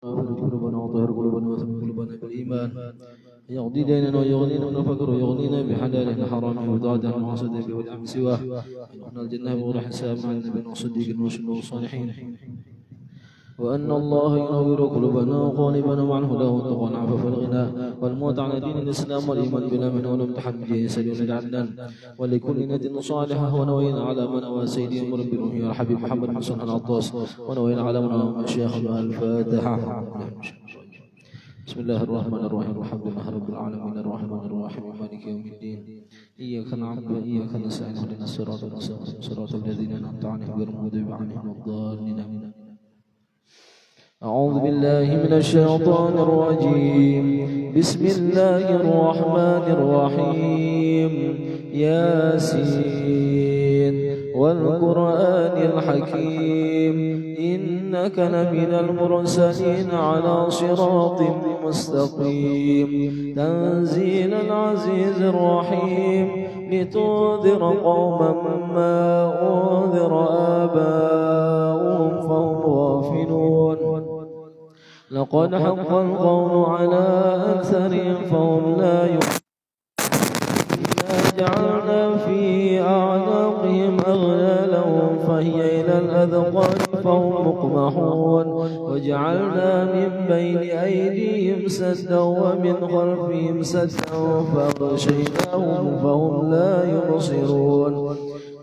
واغفر قلوبنا وطهر قلوبنا وثبت قلوبنا بالإيمان يقضي ديننا ويغنينا من الفقر ويغنينا بحلاله حرامه وطاعته عن معصيته والعمل سواه يدخلنا الجنة بغير حساب مع النبي والصديق والصالحين وأن الله ينور قلوبنا وقالبنا مع الهدى والتقى والعفاف والغنى والموت على دين الإسلام والإيمان بلا من ونمتحن به سبيل عدنان ولكل نية صالحة ونوينا على من نوى سيدي مربي يا حبيب محمد بن سلمان العطاس ونوينا على من نوى الشيخ الفاتحة. بسم الله الرحمن الرحيم الحمد لله رب العالمين الرحمن الرحيم مالك يوم الدين إياك نعبد وإياك نستعين اهدنا الصراط المستقيم صراط الذين أنعمت عليهم غير المغضوب عليهم ولا الضالين. أعوذ بالله من الشيطان الرجيم بسم الله الرحمن الرحيم ياسين والقرآن الحكيم إنك لمن المرسلين على صراط مستقيم تنزيل العزيز الرحيم لتنذر قوما ما أنذر آباؤهم فهم غافلون لقد حق القول على أكثرهم فهم لا يؤمنون جعلنا في أعناقهم أغلالا فهي إلى الأذقان فهم مقمحون وجعلنا من بين أيديهم سدا ومن خلفهم سدا فأغشيناهم فهم لا يبصرون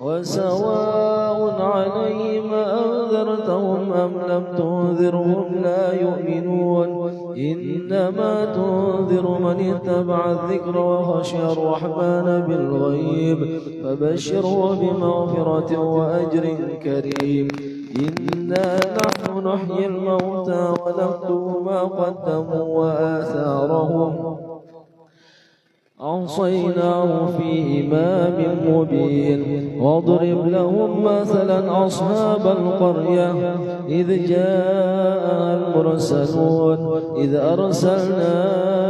وسواء عليهم أنذرتهم أم لم تنذرهم لا يؤمنون إنما تنذر من اتبع الذكر وخشي الرحمن بالغيب فبشره بمغفرة وأجر كريم. إنا نحن نحيي الموتى ونكتب ما قدموا وآثارهم أوصيناه في إمام مبين واضرب لهم مثلا أصحاب القرية إذ جاء المرسلون إذ أرسلنا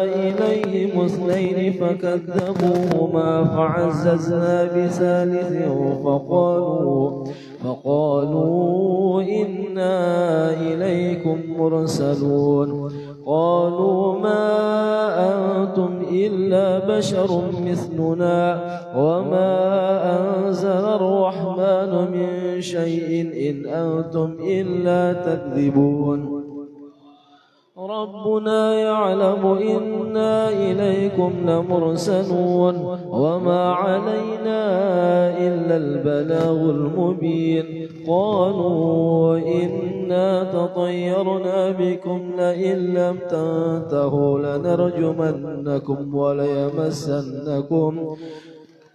إليهم اثنين فكذبوهما فعززنا بثالث فقالوا إنا إليكم مرسلون قالوا ما أنتم إلا بشر مثلنا وما أنزل الرحمن من شيء إن أنتم إلا تكذبون ربنا يعلم إنا إليكم لمرسلون وما علينا إلا البلاغ المبين قالوا إنا تطيرنا بكم لئن لم تنتهوا لنرجمنكم وليمسنكم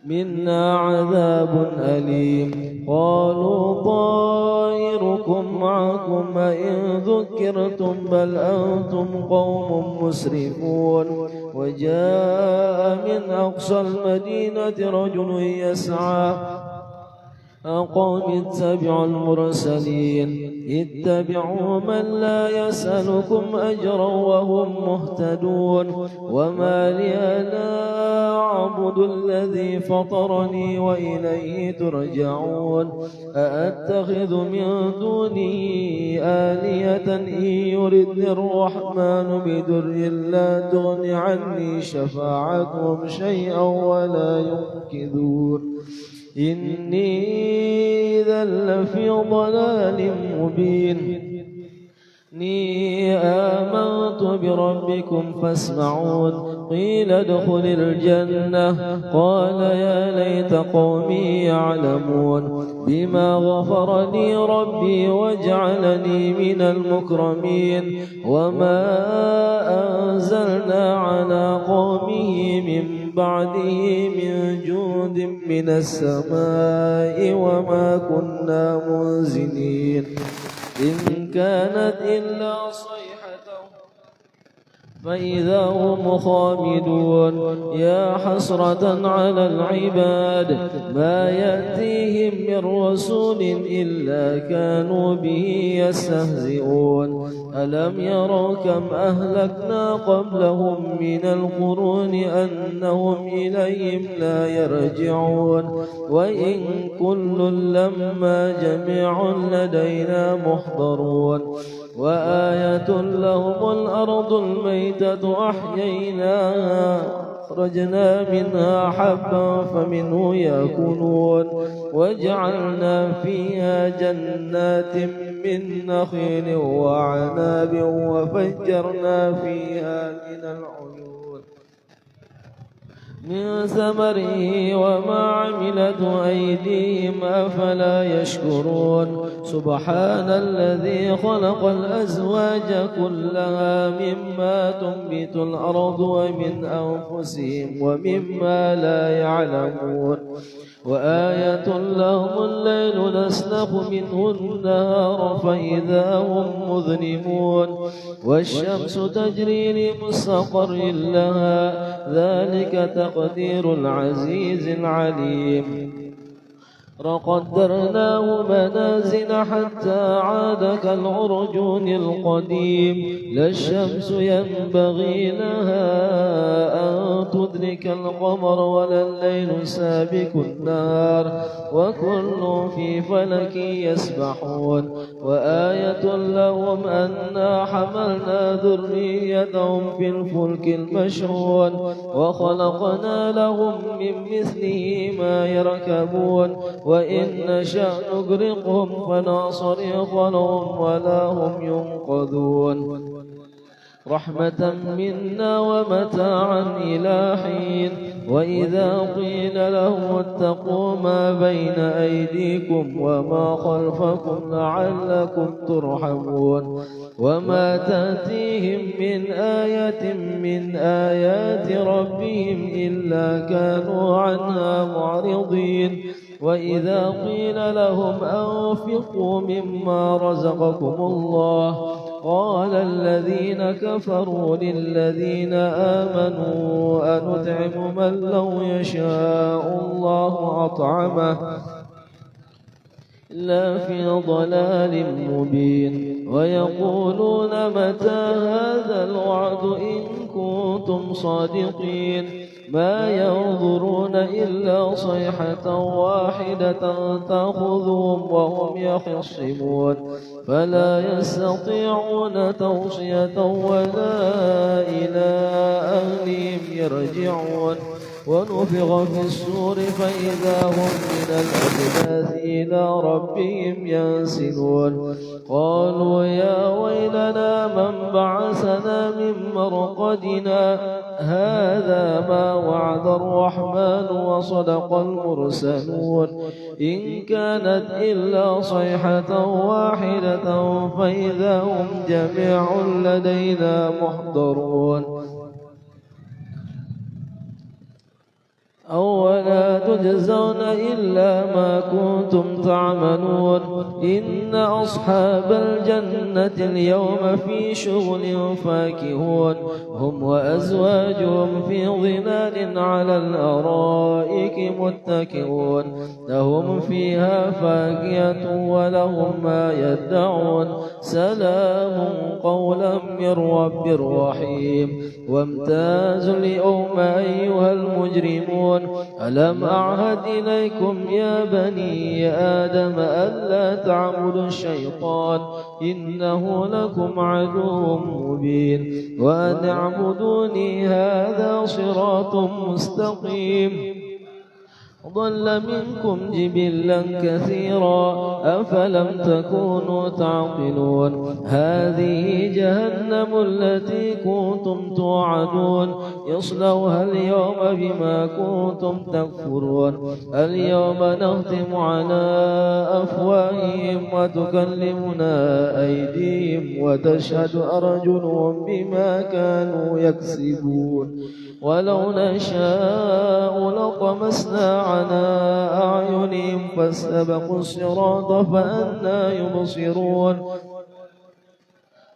منا عذاب أليم قالوا طائركم معكم أئن ذكرتم بل أنتم قوم مسرفون وجاء من أقصى المدينة رجل يسعى قوم اتبعوا المرسلين اتبعوا من لا يسألكم أجرا وهم مهتدون وما لي لا أعبد الذي فطرني وإليه ترجعون أأتخذ من دونه آلية إن يردني الرحمن بدر لا تغن عني شفاعتهم شيئا ولا ينقذون إني إذا لفي ضلال مبين إني آمنت بربكم فاسمعون قيل ادخل الجنة قال يا ليت قومي يعلمون بما غفر لي ربي وجعلني من المكرمين وما أنزلنا على قومه من بعده من جود من السماء وما كنا منزلين إن كانت إلا صيحة فإذا هم خامدون يا حسرة على العباد ما يأتيهم من رسول إلا كانوا به يستهزئون ألم يروا كم أهلكنا قبلهم من القرون أنهم إليهم لا يرجعون وإن كل لما جميع لدينا محضرون وآية لهم الأرض الميتة أحييناها أخرجنا منها حبا فمنه يأكلون وجعلنا فيها جنات من نخيل وعناب وفجرنا فيها من العيون من ثمره وما عملت أيديهم أفلا يشكرون سبحان الذي خلق الأزواج كلها مما تنبت الأرض ومن أنفسهم ومما لا يعلمون وآية لهم الليل نسلخ منه النهار فإذا هم مظلمون والشمس تجري لمستقر لها ذلك تقدير العزيز العليم وقدرناه منازل حتى عاد كالعرجون القديم لا الشمس ينبغي لها أن تدرك القمر ولا الليل سابق النهار وكل في فلك يسبحون وآية لهم أنا حملنا ذريتهم في الفلك المشحون وخلقنا لهم من مثله ما يركبون وإن نشأ نغرقهم فلا صريخ لهم ولا هم ينقذون رحمة منا ومتاعا إلى حين وإذا قيل لهم اتقوا ما بين أيديكم وما خلفكم لعلكم ترحمون وما تأتيهم من آية من آيات ربهم إلا كانوا عنها معرضين وإذا قيل لهم أنفقوا مما رزقكم الله قال الذين كفروا للذين آمنوا أنطعم من لو يشاء الله أطعمه لا في ضلال مبين ويقولون متى هذا الوعد إن كنتم صادقين ما ينظرون إلا صيحة واحدة تأخذهم وهم يخصمون فلا يستطيعون توصية ولا إلى أهلهم يرجعون ونفخ في الصور فإذا هم من الأجداث إلى ربهم ينسلون قالوا يا ويلنا من بعثنا من مرقدنا هذا ما وعد الرحمن وصدق المرسلون إن كانت إلا صيحة واحدة فإذا هم جميع لدينا محضرون أولا تجزون إلا ما كنتم تعملون إن أصحاب الجنة اليوم في شغل فاكهون هم وأزواجهم في ظلال على الأرائك متكئون لهم فيها فاكهة ولهم ما يدعون سلام قولا من رب رحيم وامتازوا اليوم أيها المجرمون ألم أعهد إليكم يا بني آدم ألا تعبدوا الشيطان إنه لكم عدو مبين وأن اعبدوني هذا صراط مستقيم ضل منكم جبلا كثيرا أفلم تكونوا تعقلون هذه جهنم التي كنتم توعدون يصلوها اليوم بما كنتم تكفرون اليوم نختم على أفواههم وتكلمنا أيديهم وتشهد أرجلهم بما كانوا يكسبون ولو نشاء لطمسنا على أعينهم فاستبقوا الصراط فأنى يبصرون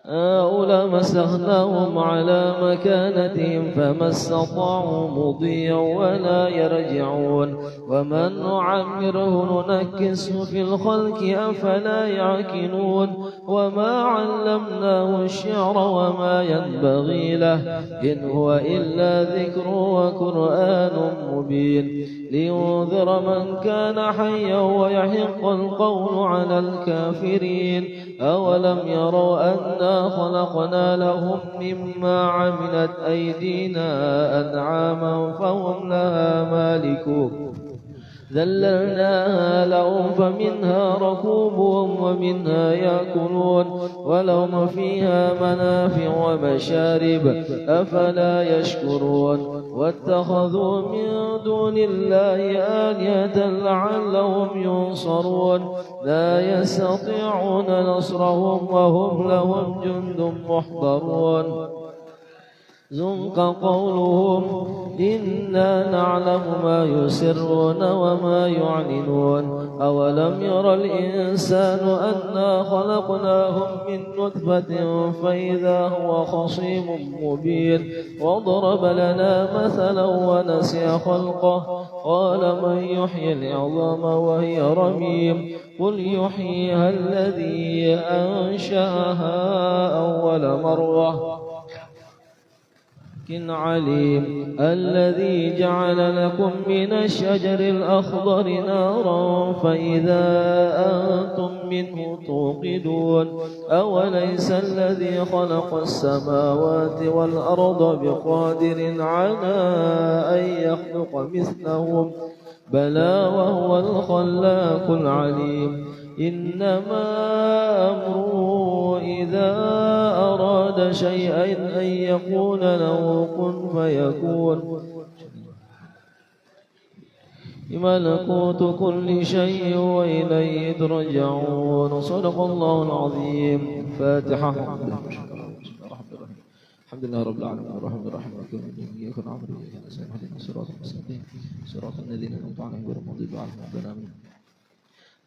هؤلاء مسخناهم على مكانتهم فما استطاعوا مضيا ولا يرجعون ومن نعمره ننكسه في الخلق أفلا يعقلون وما علمناه الشعر وما ينبغي له إن هو إلا ذكر وقرآن مبين لينذر من كان حيا ويحق القول على الكافرين أولم يروا أنا خلقنا لهم مما عملت أيدينا أنعاما فهم لها مالكون ذللناها لهم فمنها ركوبهم ومنها يأكلون ولهم فيها منافع ومشارب أفلا يشكرون واتخذوا من دون الله آلهة لعلهم ينصرون لا يستطيعون نصرهم وهم لهم جند محضرون ذنق قولهم إنا نعلم ما يسرون وما يعلنون أولم ير الإنسان أنا خلقناهم من نطفة فإذا هو خصيم مبين وضرب لنا مثلا ونسي خلقه قال من يحيي العظام وهي رميم قل يحييها الذي أنشأها أول مرة عليم الذي جعل لكم من الشجر الأخضر نارا فإذا أنتم منه توقدون أوليس الذي خلق السماوات والأرض بقادر على أن يخلق مثلهم بلى وهو الخلاق العليم إنما أمره إذا أراد شيئا أن يقول له كن فيكون ملكوت كل شيء وإليه ترجعون صدق الله العظيم فاتحة الحمد لله رب العالمين الرحمن الرحيم مالك يوم الدين إياك نعبد وإياك نستعين اهدنا الصراط المستقيم صراط الذين أنعمت عليهم غير المغضوب عليهم.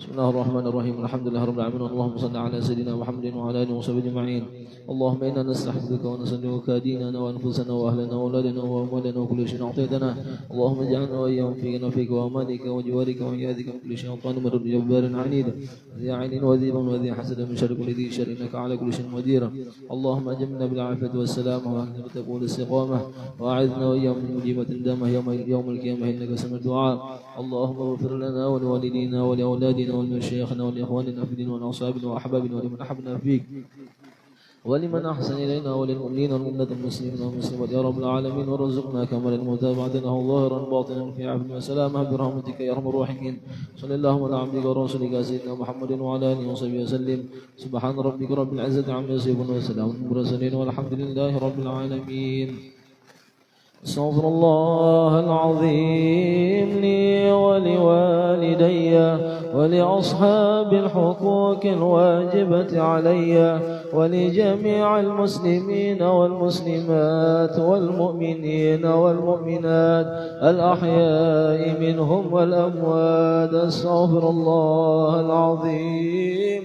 بسم الله الرحمن الرحيم الحمد لله رب العالمين اللهم صل على سيدنا محمد وعلى اله وصحبه اجمعين. اللهم انا نستحفظك ونسلمك ديننا وانفسنا واهلنا واولادنا واموالنا وكل شيء اعطيتنا. اللهم اجعلنا واياهم في نفيك وامانك وجوارك وعياذك من كل شيطان مرد جبار عنيد ذي عين وذيب وذي حسد من شر كل ذي شر انك على كل شيء قدير. اللهم اجمنا بالعافيه والسلامه واهدنا بالتقوى والاستقامه واعذنا واياهم من مجيبه الدامه يوم القيامه انك سميع الدعاء. اللهم اغفر لنا ولوالدينا ولاولادنا ولمشايخنا ولاخواننا في الدين والاصحابنا واحبابنا ولمن احبنا فيك ولمن احسن الينا وللمؤمنين والمؤمنات المسلمين والمسلمات يا رب العالمين وارزقنا كمال المتابعتنا ظاهرا باطنا في عافيه وسلامه برحمتك يا ارحم الراحمين. صلى الله على عبدك ورسولك سيدنا محمد وعلى اله وصحبه وسلم. سبحان ربك رب العزه عما يصفون وسلام على المرسلين والحمد لله رب العالمين. استغفر الله العظيم لي ولوالدي ولأصحاب الحقوق الواجبة علي ولجميع المسلمين والمسلمات والمؤمنين والمؤمنات الأحياء منهم والأموات. استغفر الله العظيم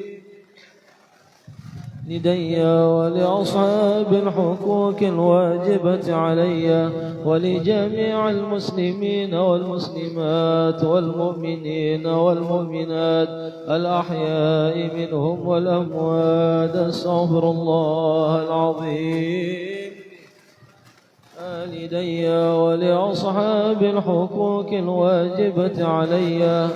لدي ولأصحاب الحقوق الواجبة علي ولجميع المسلمين والمسلمات والمؤمنين والمؤمنات الأحياء منهم والأموات. استغفر الله العظيم لدي ولأصحاب الحقوق الواجبة علي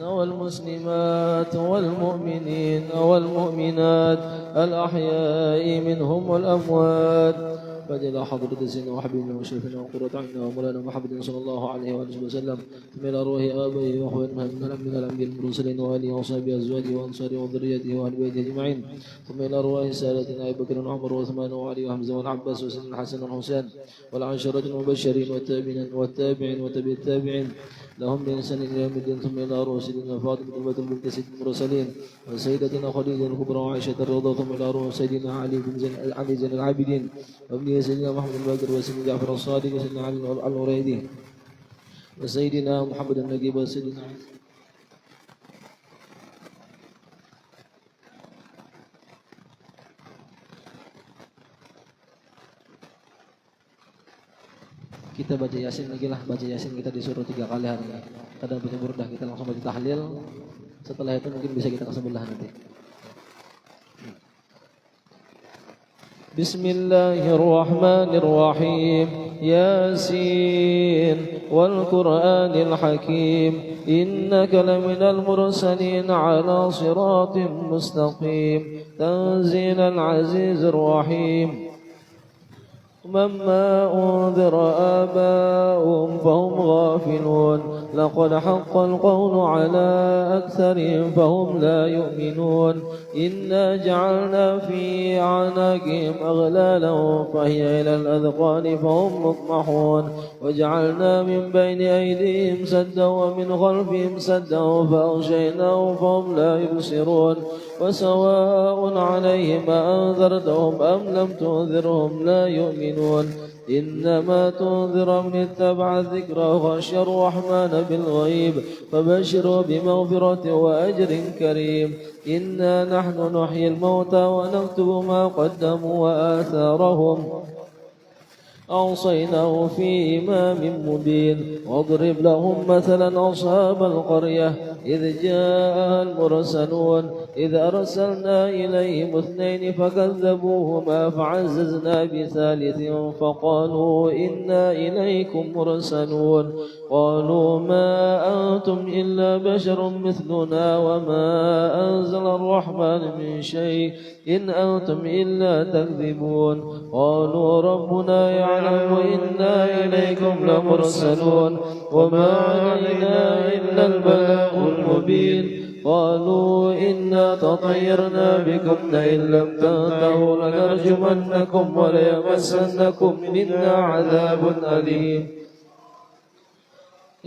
والمسلمات والمؤمنين والمؤمنات الأحياء منهم والأموات. فإلى حضرة سيدنا وحبيبنا وشرفنا وقرة عيننا ومولانا محمد صلى الله عليه وآله وسلم ثم إلى أرواح آبائه وأخواننا من الأنبياء المرسلين وآله وصحبه أزواجه وأنصاره وذريته وأهل بيته أجمعين. ثم إلى أرواح سادتنا أبي بكر وعمر وعثمان وعلي وحمزة والعباس وسيدنا الحسن والحسين والعشرة المبشرين والتابعين وتبع التابعين لهم بإحسان إلى يوم الدين. ثم إلى أرواح سيدنا فاطمة بنت سيد المرسلين وسيدتنا خديجة الكبرى وعائشة الرضا. ثم إلى أرواح سيدنا علي زين العابدين وابن سيدنا محمد الباقر وسيدنا جعفر الصادق وسيدنا علي الوريدي وسيدنا محمد النجيب وسيدنا kita baca Yasin lagi lah. Baca Yasin kita disuruh 3 kali hari ini. Kadang baca burdah kita langsung baca tahlil. Setelah itu mungkin bisa kita ke sebelah nanti. Bismillahirrahmanirrahim. ياسين والقرآن الحكيم إنك لمن المرسلين على صراط مستقيم تنزيل العزيز الرحيم مما أنذر آباؤهم فهم غافلون لقد حق القول على أكثرهم فهم لا يؤمنون إنا جعلنا في أعناقهم أغلالا فهي إلى الأذقان فهم مطمحون وجعلنا من بين أيديهم سدا ومن خلفهم سدا فأغشيناهم فهم لا يبصرون وسواء عليهم أنذرتهم أم لم تنذرهم لا يؤمنون إنما تنذر من اتبع الذكر وخشي الرحمن بالغيب فبشره بمغفرة وأجر كريم إنا نحن نحيي الموتى ونكتب ما قدموا وآثارهم أوصيناه في إمام مبين واضرب لهم مثلا أصحاب القرية إذ جاء المرسلون إذ أرسلنا إليهم اثنين فكذبوهما فعززنا بثالث فقالوا إنا إليكم مرسلون قالوا ما أنتم إلا بشر مثلنا وما أنزل الرحمن من شيء إن أنتم إلا تكذبون قالوا ربنا يعلم إنا إليكم لمرسلون وما علينا إلا البلاغ المبين قالوا إنا تطيرنا بكم لئن لم تنتهوا لنرجمنكم وليمسنكم منا عذاب أليم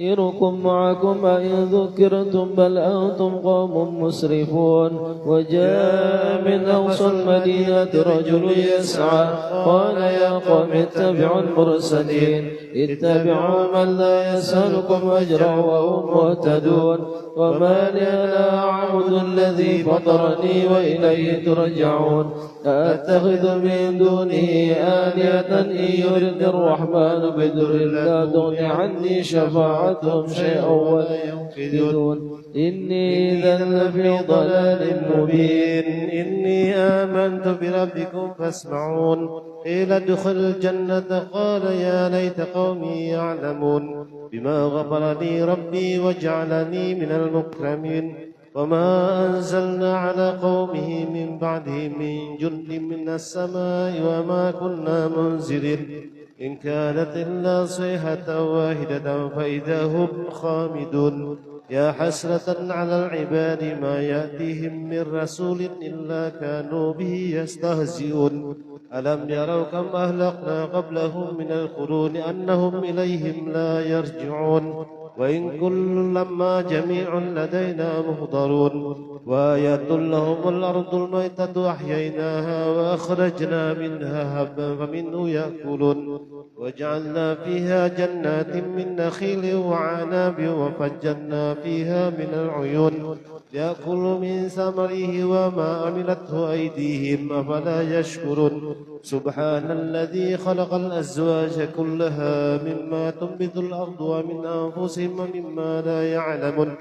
إركم معكم إن ذكرتم بل أنتم قوم مسرفون وجاء من أقصى المدينة رجل يسعى قال يا قوم اتبعوا المرسلين اتبعوا من لا يسألكم أجرا وهم مهتدون وما لي لا أعبد الذي فطرني وإليه ترجعون أتخذ من دونه آلهة إن يردني الرحمن بدر لا تغن عني شفاعتهم شيئا ولا ينقذون إني إذا لفي ضلال مبين إني آمنت بربكم فاسمعون قيل ادخل الجنة قال يا ليت قومي يعلمون بما غفر لي ربي وجعلني من المكرمين وما أنزلنا على قومه من بعده من جند من السماء وما كنا منزلين إن كانت إلا صيحة واحدة فإذا هم خامدون يا حسرة على العباد ما يأتيهم من رسول إلا كانوا به يستهزئون ألم يروا كم أهلكنا قبلهم من القرون أنهم إليهم لا يرجعون وإن كل لما جميع لدينا محضرون وآية لهم الأرض الميتة أحييناها وأخرجنا منها هبا فمنه يأكلون وجعلنا فيها جنات من نخيل وعناب وفجرنا فيها من العيون يأكل من ثمره وما عملته أيديهم أفلا يشكرون سبحان الذي خلق الأزواج كلها مما تنبت الأرض ومن أنفسهم ومما لا يعلمون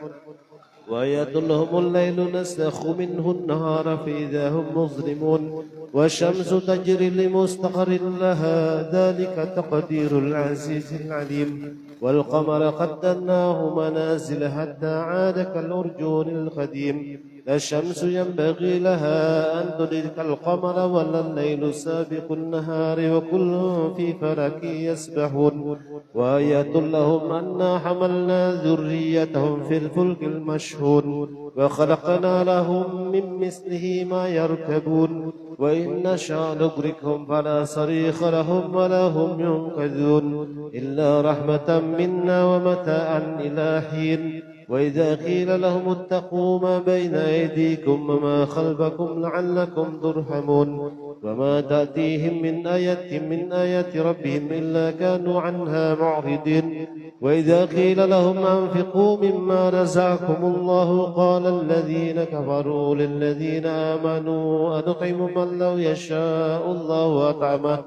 ويدلهم الليل نسلخ منه النهار فإذا هم مظلمون والشمس تجري لمستقر لها ذلك تقدير العزيز العليم والقمر قدرناه منازل حتى عاد كالأرجون القديم لا الشمس ينبغي لها أن تدرك القمر ولا الليل سابق النهار وكل في فلك يسبحون وآية لهم أنا حملنا ذريتهم في الفلك المشحون وخلقنا لهم من مثله ما يركبون وإن نشاء نغرقهم فلا صريخ لهم ولا هم ينقذون إلا رحمة منا ومتاعا إلى حين وإذا قيل لهم اتقوا ما بين أيديكم وما خلفكم لعلكم ترحمون وما تأتيهم من آية من آيات ربهم إلا كانوا عنها معرضين وإذا قيل لهم أنفقوا مما رزقكم الله قال الذين كفروا للذين آمنوا أنطعم من لو يشاء الله أطعمه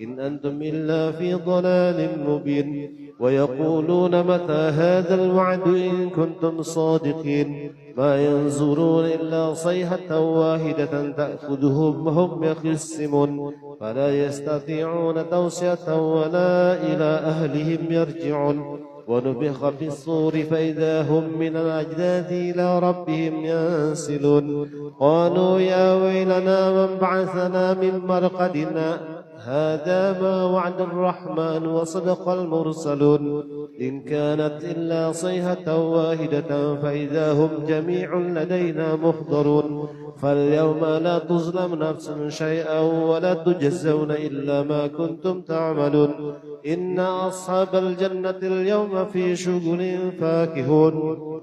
إن أنتم إلا في ضلال مبين ويقولون متى هذا الوعد إن كنتم صادقين ما ينظرون إلا صيحة واحدة تأخذهم وهم يخصمون فلا يستطيعون توصية ولا إلى أهلهم يرجعون ونفخ في الصور فإذا هم من الأجداث إلى ربهم ينسلون قالوا يا ويلنا من بعثنا من مرقدنا هذا ما وعد الرحمن وصدق المرسلون إن كانت إلا صيحة واحدة فإذا هم جميع لدينا محضرون فاليوم لا تظلم نفس شيئا ولا تجزون إلا ما كنتم تعملون إن أصحاب الجنة اليوم في شغل فاكهون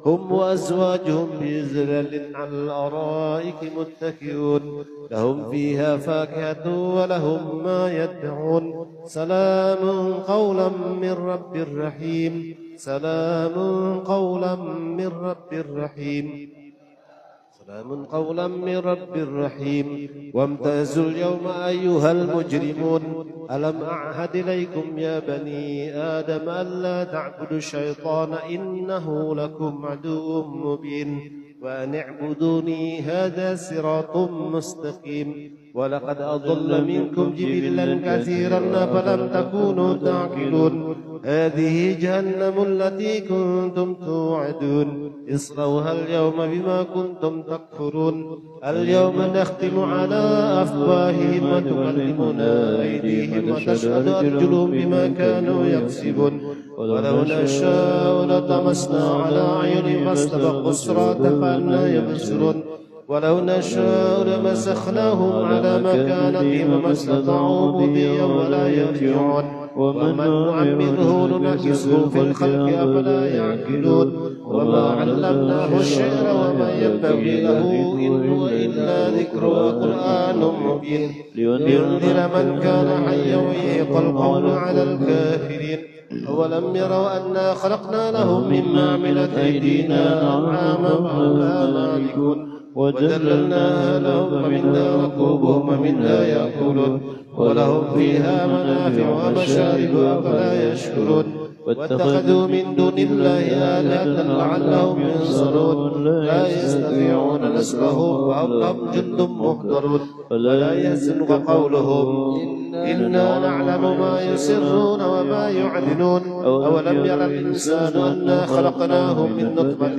هم وأزواجهم في ظلال على الأرائك متكئون لهم فيها فاكهة ولهم ما يدعون سلام قولا من رب رحيم سلام قولا من رب رحيم سلام قولا من رب رحيم وامتازوا اليوم أيها المجرمون ألم أعهد إليكم يا بني آدم ألا تعبدوا الشيطان إنه لكم عدو مبين وأن اعبدوني هذا صراط مستقيم ولقد أضل منكم جبلا كثيرا فلم تكونوا تعقلون هذه جهنم التي كنتم توعدون اصلوها اليوم بما كنتم تكفرون اليوم نختم على أفواههم وتكلمنا أيديهم وتشهد أرجلهم بما كانوا يكسبون ولو نشاء لطمسنا على أعينهم فاستبقوا الصراط فأنى يبصرون ولو نشاء لمسخناهم على مكانتهم وما استطاعوا مضيا ولا يرجعون ومن نعمره ننكسه في الخلق أفلا يعقلون وما علمناه الشعر وما ينبغي له إن هو إلا ذكر وقرآن مبين لينذر من كان حيا ويحيق القول على الكافرين أولم يروا أنا خلقنا لهم مما عملت أيدينا أنعاما فهم لها مالكون وذللناها لهم فمنها ركوبهم ومنها يأكلون ولهم فيها منافع ومشارب أفلا يشكرون واتخذوا من دون الله آلهة لعلهم ينصرون لا يستطيعون نصرهم وهم جند محضرون ولا يحزنك قولهم إنا نعلم ما يسرون وما يعلنون أولم ير الإنسان أنا خلقناه من نطفة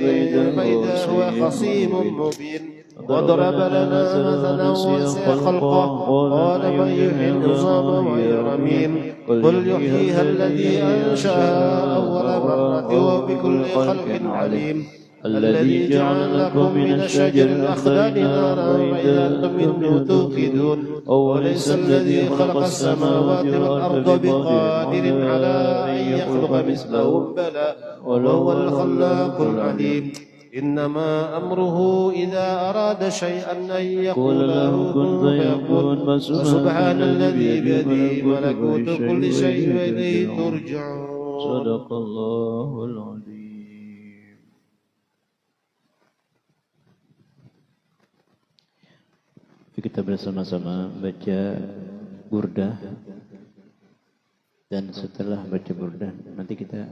فإذا هو خصيم مبين وضرب لنا مثلا ونسي خلقه قال من يحيي العظام وهي رميم قل يحييها الذي أنشأها أول مرة وبكل خلق عليم الذي جعل لكم من الشجر الأخضر نارا فإذا أنتم منه توقدون وليس الذي خلق السماوات والأرض بقادر على أن يخلق مثلهم بلى وهو الخلاق العليم إنما أمره إذا أراد شيئا أن يقول له كن فيكون سبحان الذي بيده ملكوت كل شيء وإليه ترجعون صدق الله العظيم. Kita bersama-sama baca burdah dan setelah baca burdah nanti kita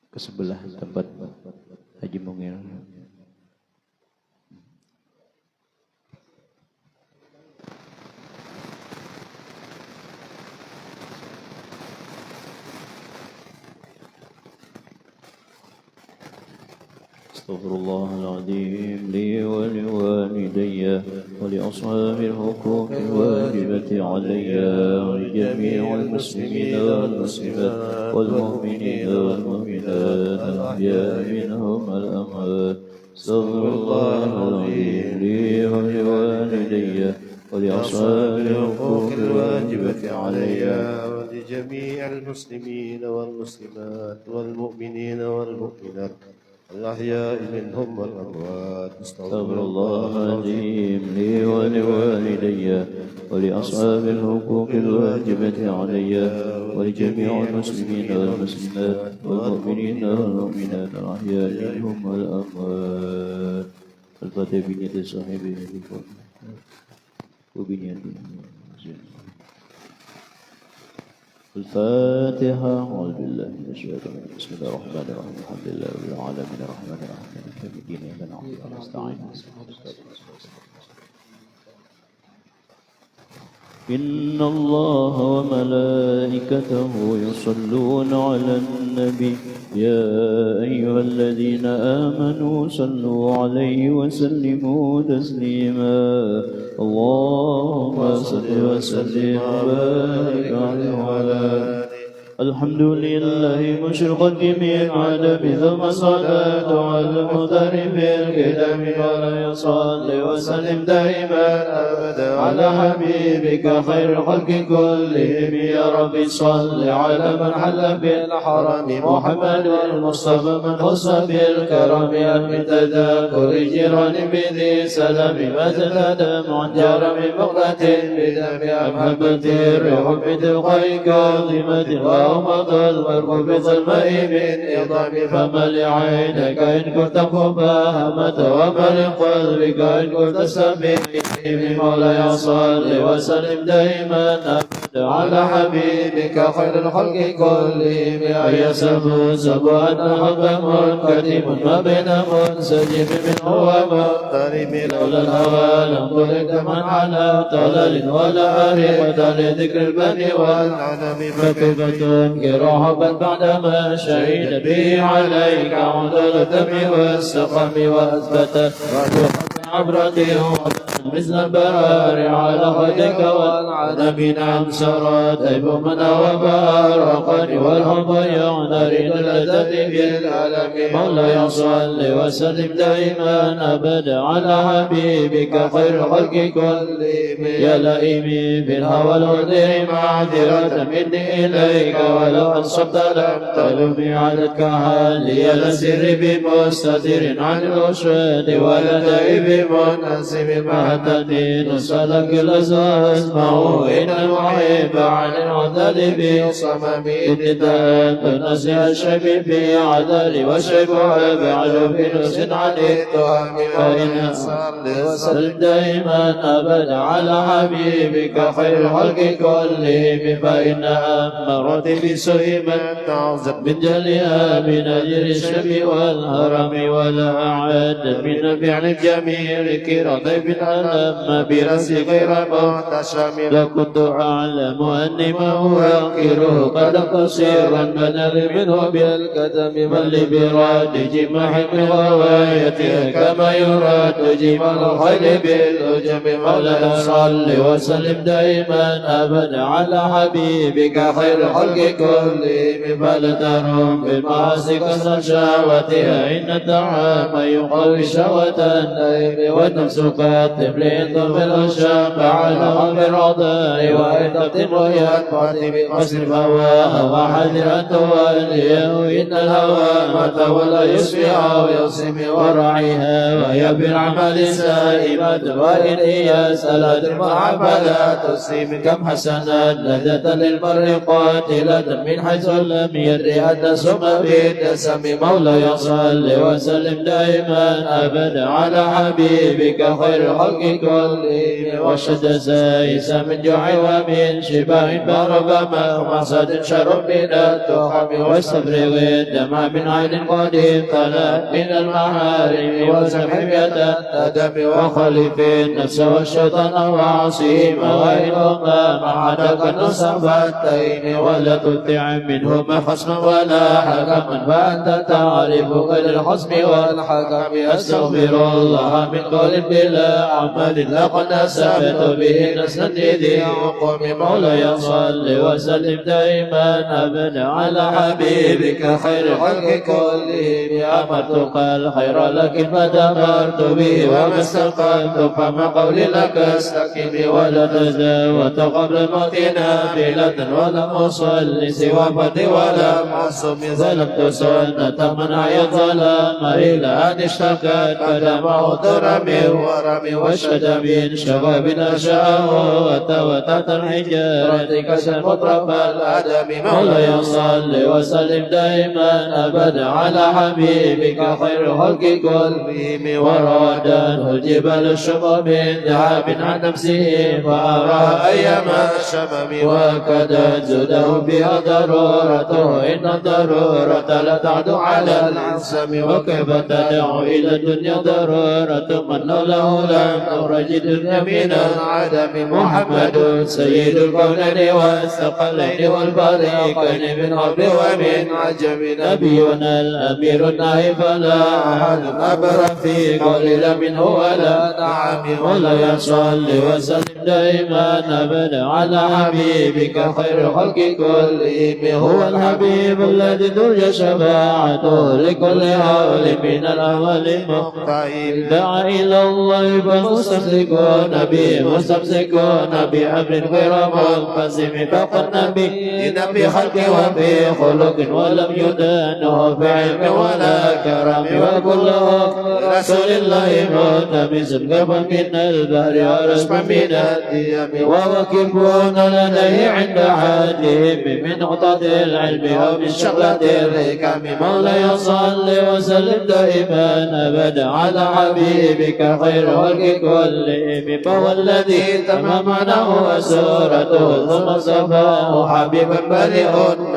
ke sebelah tempat Haji Mungil. Astaghfirullahaladzim li wa liwalidayya wa li ashabil huquq wajibati alayya wa li jami'il muslimin wal muslimat wal mu'minin wal mu'minat al-ahya'i minhum al-amwat. Astaghfirullahaladzim li wa liwalidayya wa li ashabil huquq wajibati alayya wa li jami'il muslimin wal muslimat wal mu'minin wal mu'minat الأحياء منهم والأموات. استغفر الله العظيم لي ولوالدي ولأصحاب الحقوق الواجبة علي ولجميع المسلمين والمسلمات والمؤمنين والمؤمنات الأحياء منهم والأموات. الفاتحة بنية صاحبه وبنيته. الفاتحة. أعوذ بالله من الشيطان الرجيم. بسم الله الرحمن الرحيم. الحمد لله رب العالمين الرحمن الرحيم مالك يوم الدين إياك نعبد ونستعين. إن الله وملائكته يصلون على النبي يا أيها الذين آمنوا صلوا عليه وسلموا تسليما. اللهم صل وسلم وبارك عليه وعلى آله. الحمد لله مشرق الجميع عدم ثم الصلاة على المختار في الكتاب ولا يصلي وسلم دائما أبدا على حبيبك خير الخلق كلهم. يا رب صل على من حل بالحرم محمد المصطفى من خص بالكرم. من تذاكر جيران بذي سلام ما زاد معجر من بغلة بدم أمهبت الريح بتلقاء كاظمة ومضى البرق بظلماء من إضام. فما لعينك إن كنت مفاهمة وما لقلبك إن كنت سبيل. مولاي صل وسلم دائما أبدا على حبيبك خير الخلق كلهم. يا سبو أن حب منكتم ما بين منسجم منه ومغترب. لولا الهوى لم تلد من على طلل ولا أريد لذكر البني والعلم. فكيف تنكر حبا بعدما شهد به عليك عدل الدم والسقم. وأثبت عبرته مثل البهار على خدك والعدم. نعم سرت أيب من وبارقني والحب يغنرين اللذة بالألم. مولاي صل وسلم دائما أبدا على حبيبك خير الخلق كلهم. يا لئيمي بالهوى الغدير معذرة مني إليك ولو أنصبت لم تلومي. عددك حالي لسر بمستتر عن الرشد ولا دائب مناسب. معتدين سلك الأسماء إن المحب عن العدل بصمم. ابتداء بنزع الشيب في عدل والشيب أبعد في نفس عن التهم. فإن صل وسلم دائما أبدا على حبيبك خير الخلق كلهم. فإن أمرت بسوء من تعزب من جلها من أجر الشب والهرم. ولا أعد من فعل الجميل كرضيب ألم برأس غير محتشم. لكنت أعلم أني ما أنكره قد قصيرا بدل منه بالكتم. من لبراد جماح من غوايته كما يراد جمال الخير بالأجم. مولاي صل وسلم دائما أبدا على حبيبك خير الخلق كلهم. فلترم بالمعاصي كسر شهوتها إن الطعام يقوي شهوة النيم. والنفس قد تبليط في الأشام على غم الرضاء وإن تتم ينفعت بقصر فواها وحذر أن توليه. إن الهوى ما تولى يسفي أو يصم وراعيها وهي بالعمل سائمة. وإن هي سلة المرعى فلا تسيم. كم حسنا لذة للمرء قاتلة من حيث لم يدري أن سم بالدسم. مولاي صل وسلم دائما أبدا على حبيبك خير الخلق كلهم. وشد سائس من جوع ومن شبع فربما مقصد شر من التخم. واستفرغ الدمع من عين قديم فلا من المحارم. وسحبية الندم وخلف النفس والشيطان وعصيما. وإنهما معدك النصفتين ولا تطع منهما خصما ولا حكما. فأنت تعرف قدر الخصم والحكم. أستغفر الله من قول بلا عمل لقد أسبت به نسلا ذي عقم. مولاي صل وسلم دائما أبدا على حبيبك خير الخلق كلهم. أمرتك الخير لكن ما دمرت به وما استقمت. فما قولي لك استقم ولا تزاوت قبل الموت نافلة. ولم أصلي سوى فردي ولم أصم. ظلمت سنة من أعيا الظلام إلى أن اشتكت فدمه رمي ورمي أشهد من شغب أشاء وتحت الحجارة كسر مطرف الآدم مولاي صل وسلم دائما أبدا على حبيبك خير خلق كلهم ورادته الجبال الشمم من ذهب عن نفسه فأراها أيام الشمم وكدت زده بها ضرورته إن الضرورة لا تعدو على العصم وكيف تدعو إلى الدنيا ضرورة من له لم تخرج الدنيا من العدم محمد سيد الكونين والثقلين والفريقين من غرب ومن عجم نبينا الأمير الناهي فلا أحد أبرى في قليل منه ولا نعم ولا يصل وسلم دائما أبدا على حبيبك خير خلق كلهم هو الحبيب الذي ترجى شفاعته لكل هول من الأول مقطعين دعا إلى الله فالمستمسكون به مستمسكون بأمر غير منقسم فوق النبيين في خلق وفي خلق ولم يدانه في علم ولا كرم وكله رسول الله ملتمس قربا من البحر ورسما من الديم ووكفون لديه عند حدهم من نقطة العلم ومن شغلة الحكم مولاي صل وسلم دائما أبدا على حبيبك خير خلق كلهم فهو الذي تم معناه وسورته ثم صفاه حبيبا بريء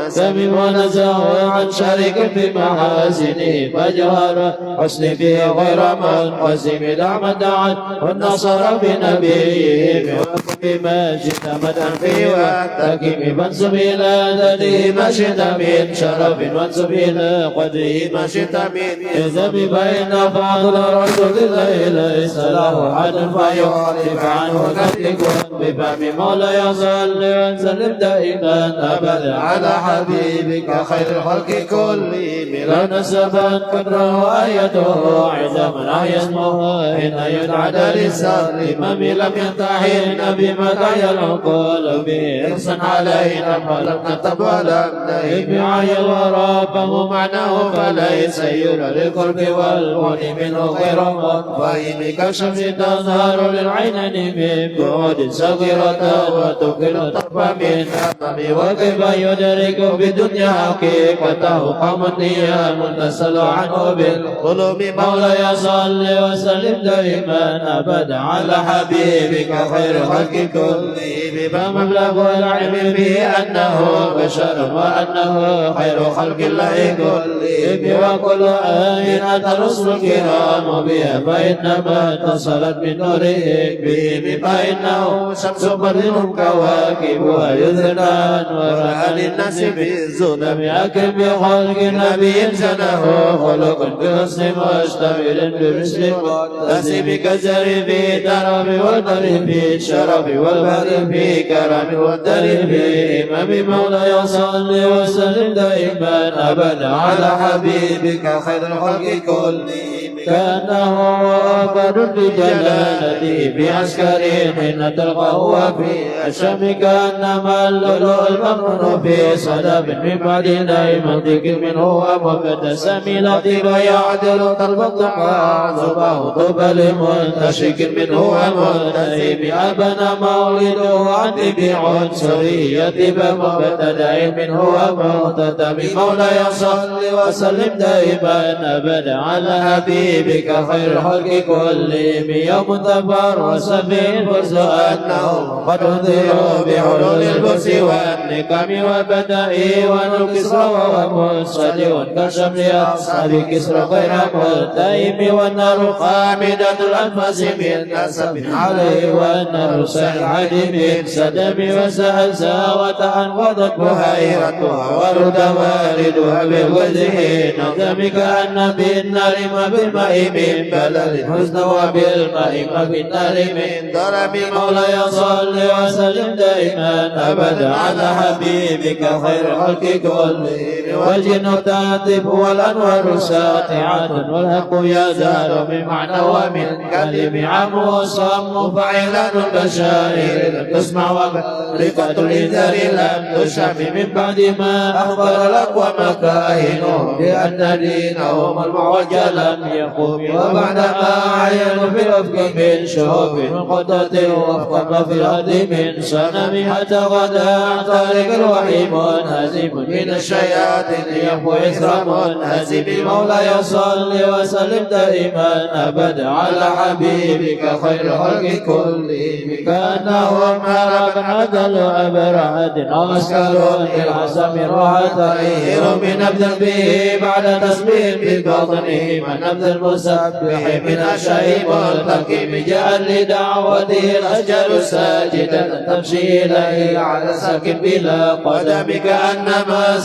سمي ونزاه عن شريك في محاسنه فجهر حسن فيه غير منقسم دعم دعت والنصر بنبيه بما شئت مدى فيه والتكيم فانسب إلى ذنه ما شئت من شرف وانسب إلى قدره ما شئت من إذن فإن فضل رسول الله ليس له حد فيعرف عنه كتك بفم مولاي صل وسلم دائما أبدا على حبيبك خير الخلق كلهم لا نسبا قدره آيته عندما لا يسمه إن يدعى للسلم لم ينتحن بمدعي العقول بإحسن علينا فلم نتب ولم نهب بعي الورى فهو معناه فليس يرى للقرب والبعد منه غير منفهم كالشمس تظهر للعينين من بعد صغيرة وتكل الطرف من أمام وكيف يدرك بالدنيا حقيقته قوم نيام تسأل عنه بالقلوب مولاي صل وسلم دائما أبدا على حبيبك خير خلق كلهم فمبلغ العلم به أنه بشر وأنه خير خلق الله كلهم وكل آية أتى الرسل الكرام بها فإنما اتصلت من نورهم بهم فإنه شمس بدر كواكبها يذنان ورأى للناس بالظلم أكرم بخلق نبي سنه خلق بحسن مشتمل بمثل متسم كالزر في درب والبر في الشرف والبر في كرم والدر في إمام مولاي صل وسلم دائما أبدا على حبيبك خير الخلق كلهم كأنه أبد بجلالته في عسكره حين تلقاه في الشام كأنما اللؤلؤ الممنون في صدف من بعد نائم ذكر منه ومبتسم لطيف يعدل قلب الضحى صباه طوبى لمنتشك منه ومنتهب أبنى مولده عن بعنصرية فمبتدع منه ومغتتب مولاي صل وسلم دائما أبدا على حبيبك خير الخلق كلهم يوم ظفر وسبيل فرس أنهم قد انذروا بحلول البؤس والنكم وبدائي والكسرى ومنصد كالشمل أصحاب كسرى غير ملتئم والنار خامدة الأنفاس من نسب عليه والنار سعد من سدم وسألسى وتأنفضت بحيرتها ورد والدها بالوجه نظم كأن بالنار ما بالماء من بلد حزن وبالماء ما بالنار من ضرب مولاي صل وسلم دائما أبدا على حبيبك خير الخلق كلهم والجن تعطف والأنوار ساطعة والحق يزال بمعنى ومن كلم عمرو صم فعلان البشائر لم تسمع وبرقة الإنذار لم تشم من بعد ما أخبر لك ومكاهنهم بأن دينهم المعوج لم يقوم وبعدما عينوا في الأفق من شهوب قدرة وفق في الأرض من صنم حتى غدا طارق الوحي منهزم من الشياطين يحو إثر منهزم مولاي صل وسلم دائما أبدا على حبيبك خير خلق كلهم كأنهم هرب عدل أبرهد عسكر العسم الرعتين من أبدا به بعد تسبيح ببطنه من أبدا المسبح من أشعيب الحكيم جعل لدعوته الأجل ساجدا تمشي إليه على ساكن بلا قدم كأنما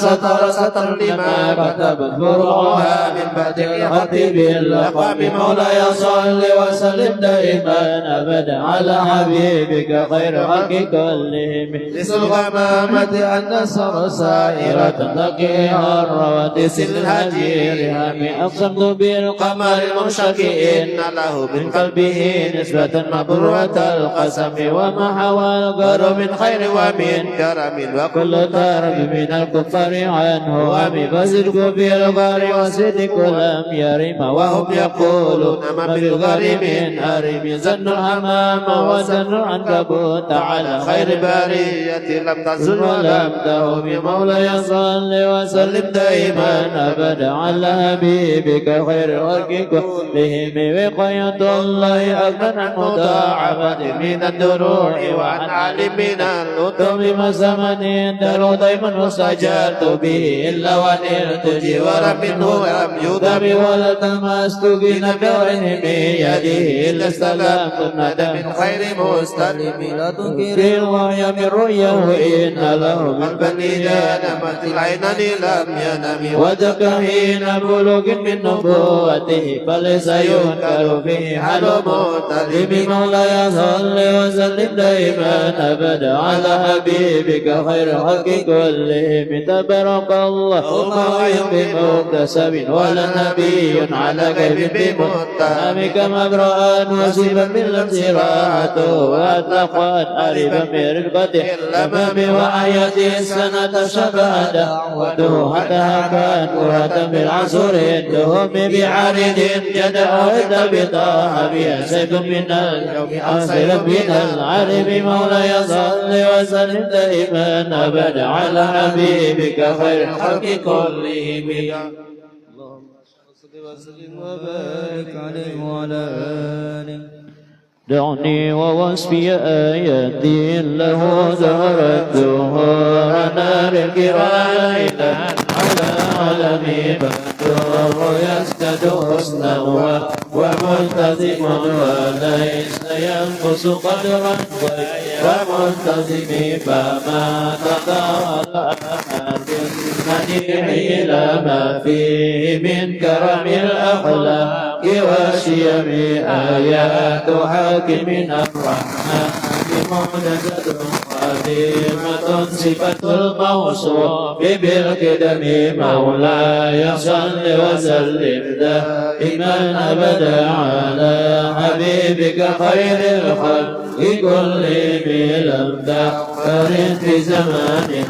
ستر لما كتبت فروعها من بعد الخطيب اللقم مولاي صل وسلم دائما أبدا على حبيبك خير خلق كلهم لس الغمامة أن سائرة تقيها الرواتس الهجير هم أقسمت بالقمر المشرق إن له من قلبه نسبة مبروة القسم وما حوى الغر من خير ومن كرم وكل ترب من الكفار عنه وبفزرك بالغار وصدق لم يرم وهم يقولون ما بالغار من أرم زن الحمام وزن العنكبوت على خير بارية لم تزل ولم تهم مولاي صل وسلم دائما أبدا على حبيبك خير خلق كلهم وقاية الله أكبر مضاعفة من الدروع وعن علم من اللطم وزمن دار دائما واستجرت به إلا ونلت جوارا منه ولم يذب ولا تمست بنبره بيده إلا استلمت الندى من خير مستلم لا تنكر الوحي من رؤيه إن له من بني نمت العينان لم ينم وذاك حين بلوغ من نبوته فليس ينكر به حال متلم مولاي صل وسلم دائما أبدا على حبيبك خير خلق كلهم تبارك الله ما بمكتسب ولا نبي على كيف بمتهم كما امرأ وسيبا من لمس راحته وأطلقت أريبا من رفقته الأمام وآيات السنة شبه دعوته حتى كان قرة بالعصر الدهم بعارض جدعوت بطاها بها سيف من اليوم أصل من العرب مولاي صل وسلم دائما أبدا على حبيبك خير الخلق كلهم اللهم صل وسلم وبارك عليه وعلى آله. دعني ووصفي آياتي له ظهرت ظهور نار الكرام على عالمي بدر يزداد حسنا وملتزم وليس ينقص قدرا غير ملتزم فما تطال أحد منيح إلى ما فيه من كرم الأخلاق وشيم آيات حاكم الرحمن محدثة قديمة صفة الموصوف بالقدم مولاي صل وسلم دائما أبدا على حبيبك خير الخلق كلهم لم تقترن في زمان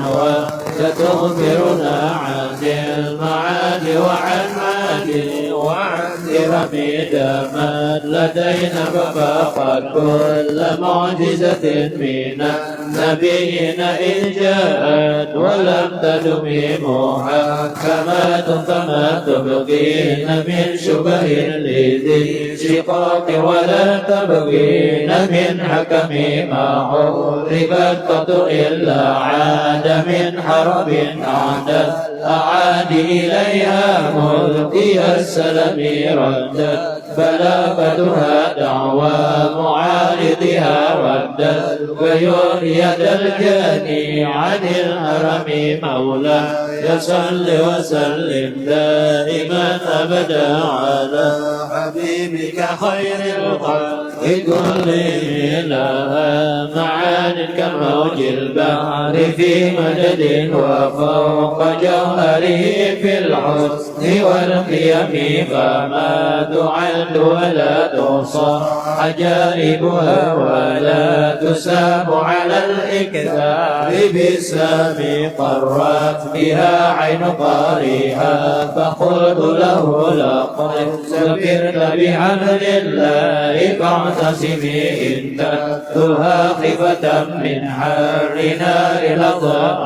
وتخبرنا عن المعاد وعن ماده وعن رميد من لدينا ففقد كل معجزة من النبيين إن جاءت ولم تدم محكمات فما تبقين من شبه لذي شقاق ولا تبقين من حكم ما عربت قط إلا عاد من حرب عاد أعاد إليها ملقي السلم ردت بلاغتها دعوى معارضها ردت غير يد الجاني عن الهرم مولاي صل وسلم دائما أبدا على حبيبك خير الخلق كلهم لها معان كموج البحر في مدد وفوق جوهره في الحسن والقيم فما تعد ولا تحصى عجائبها ولا تساب على الإكثار بالسام قرت بها عين قارئها فقلت له لقد سفرت بحمد الله فاعتصمي إن تأتها خفة من حر نار لظى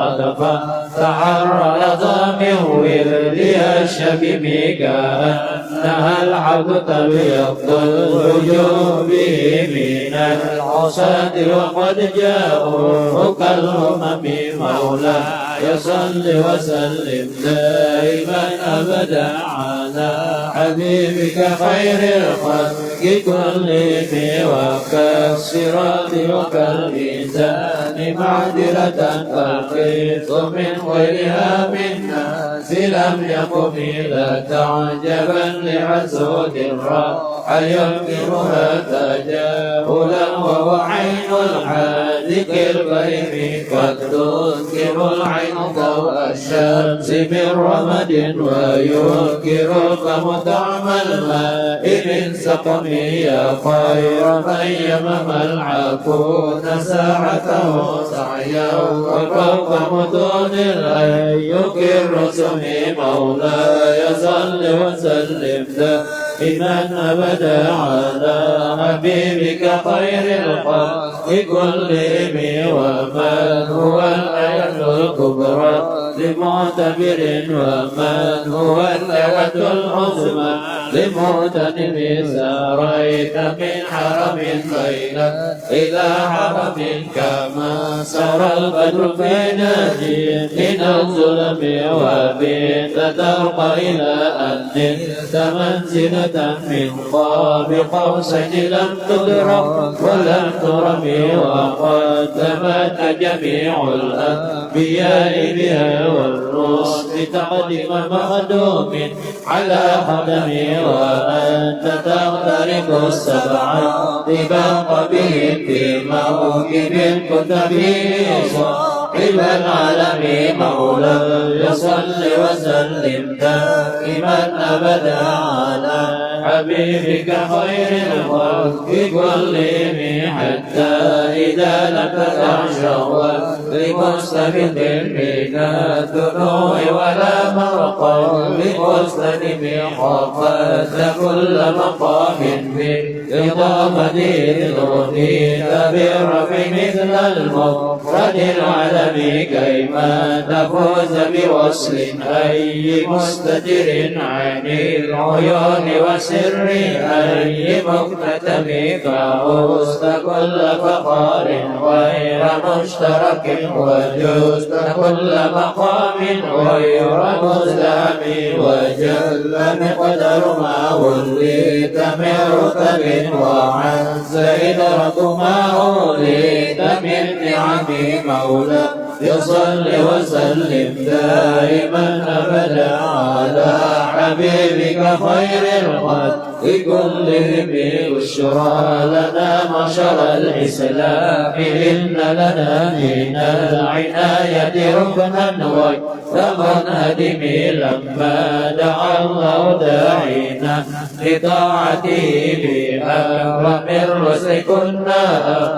فتعرض من وردها الشبم كأنها العبد تبيض الوجوه به من العصاة وقد جاءوا كالهمم مولاي صل وسلم دائما أبدا على حبيبك خير الخلق كلهم وكالصراط وكالميزان معدلة فالقسط من غيرها من ناس لم يقم لا تعجبا لحسود الراح يمكنها تجاهلا وهو عين الحادق الغيب قد تنكر العين ضوء الشمس من رمد وينكر الفم طعم الماء من سقم يا خير من يمم العفون ساعته سعيا وفوق متون الأيك الرسم مولاي صل وسلم دائما أبدا على حبيبك خير الخلق كلهم ومن هو الآية الكبرى لمعتبر ومن هو الآية العظمى لمعتنم ساريت من حرم خيرا إلى حرم كما سار البدر في ناجي من الظلم وبيت ترقى إلى أن نلت منزلة من قاب قوسين لم تدرك ولم ترمي وقد تمت جميع الأنبياء بها والرسل تقدم مخدوم على قدمي وأنت تغترق السبع طباق بهم في موكب كنت فيه صاحب العالم مولاي صل وسلم دائما أبدا على حبيبك خير الخلق كلهم حتى إذا لم تتعشر لمستفد من الدنوع ولا مرقى لمستلم خافت كل مقام في إضافة الأرض بالرفع مثل المفرد العالمي كيما تفوز بوصل أي مستتر عن العيون وسر أي مكتتم فوزت كل فخار غير مشترك وجزت كل مقام غير مزدحم وجل مقدر ما وليت من رتب وعز إدرك ما أوليت من نعم مولى يصل وسلم دائما أبدا على حبيبك خير الخلق كلهم بشرى لنا معشر الإسلام إن لنا من العناية ركنا وثمن هدمي لما دعا الله داعينا لطاعته بأكرم الرسل كنا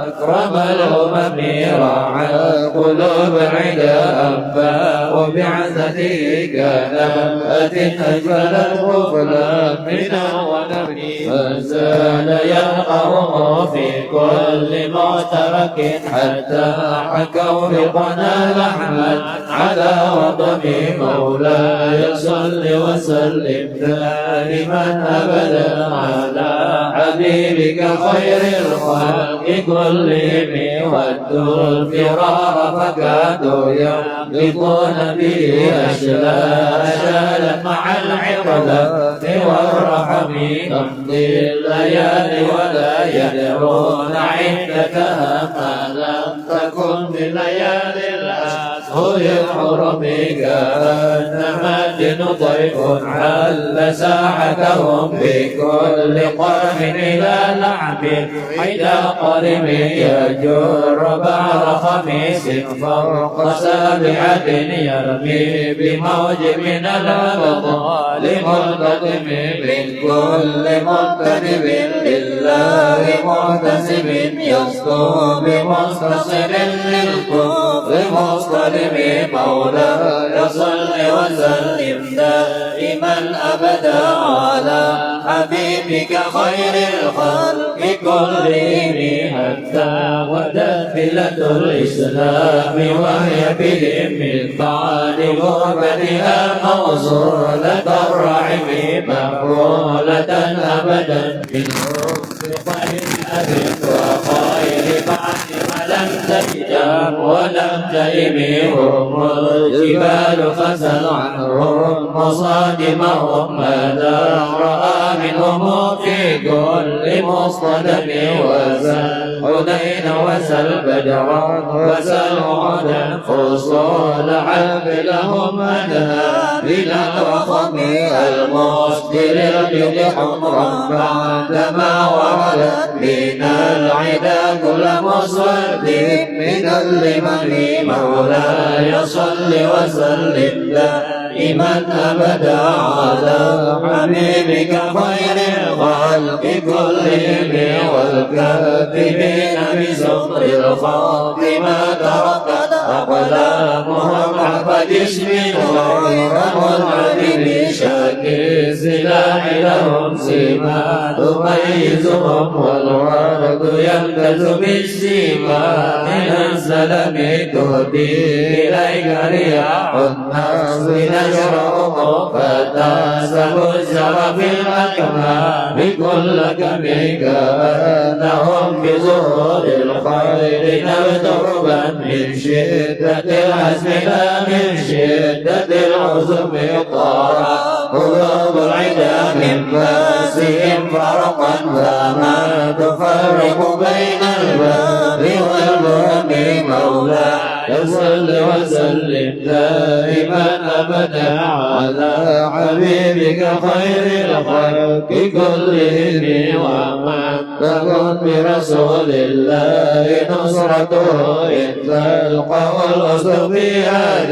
أكرم الأمم رعى قلوب عدا أنباء وبعثته كلمات أجمل الغفلان من ونبي فزال يلقاه في كل معترك حتى حكوا بقنا لحما على وطن مولاي صل وسلم دائما أبدا على حبيبك خير الخلق كلهم ودوا الفرار فكادوا يملكون به أشلالا مع العقلة والرحم تمضي الليالي ولا يدعون عندك ما لم تكن بليالي الأشهر الحرم كأنما الجن ضيف حل ساحتهم بكل قرن إلى لعب حيدا قرب يجر بعد خميس فوق سابعة يرمي بموج من الأبطال منتقم من كل منتدب لله محتسب يسكو بمستصر للكفر مصطلب مولاي صل وسلم دائما أبدا على حبيبك خير الخلق كلهم حتى غدت فلة الإسلام وهي بهم من بعد غربتها موصولة الرحم مقبولة أبدا بالرفق الأب وخير بعد ولم تجام ولم تئمهم الجبال فسل عنهم مصادمهم ماذا رأى منهم في كل مصطلب وسل حنين وسل بدرا وسل عدا فصول حفلهم أنها بلا وخم المصدر الجد حمرا بعدما وردت من العدا كل مصود من اللمم مولاي صل وسلم دائما أبدا على حبيبك خير الخلق كلهم والكاتبين بسطر الخط ما تركت أقلامهم عقد اسم غير منعدم شك السلاح لهم سما تميزهم والورد يمتاز بالسما من السلم تهدي إليك رياح النصر نشرهم فتحسب الشرف الأكمام بكل كم كأنهم بظهور الخير نبتربا من شدة العزم لا من شدة العزم طارا قلوب العدا من باسهم فرقا فما تفرق بين الباب والبهم مولاي صل وسلم دائما أبدا على حبيبك خير الخلق كلهم ومن تكن برسول الله نصرته إن تلقى الأسر بها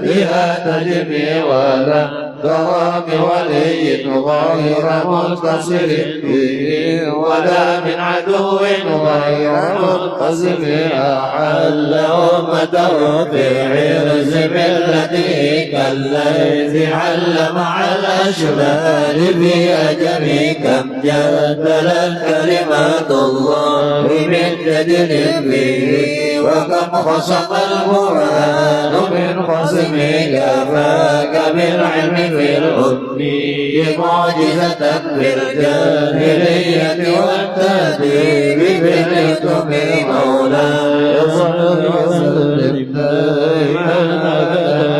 بها تجمي ولا ترى بولي غير منتصر به ولا من عدو غير منقسم أحل أمته في عرز ملته كالذي حل مع الأشبال في أجل كم جدلت كلمات الله من جدل به وكم خصم القرآن من خصم كفاك بالعلم في الأمي معجزة في الجاهلية والتأديب في الحكم مولاي صل وسلم دائما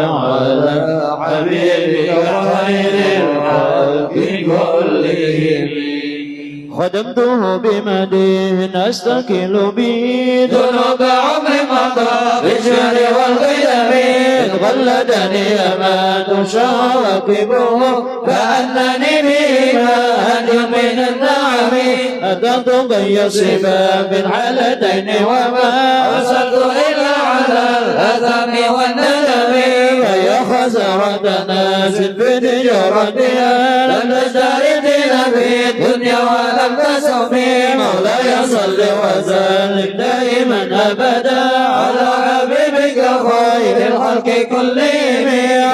على حبيبك خير الخلق كلهم خدمته بمدين أستكل به ذنوب عمر مضى بالشهر والقدم إذ غلدني أمان شواكبه كأنني بما هدي من النعم أتت غي صفا بالحالتين وما وصلت إلا على الأثم والندم فيا خسارة ناس في تجارتها لم تشتري في الدنيا ولم تسمي مولاي صل وسلم دائما أبدا على حبيبك خير الخلق كلهم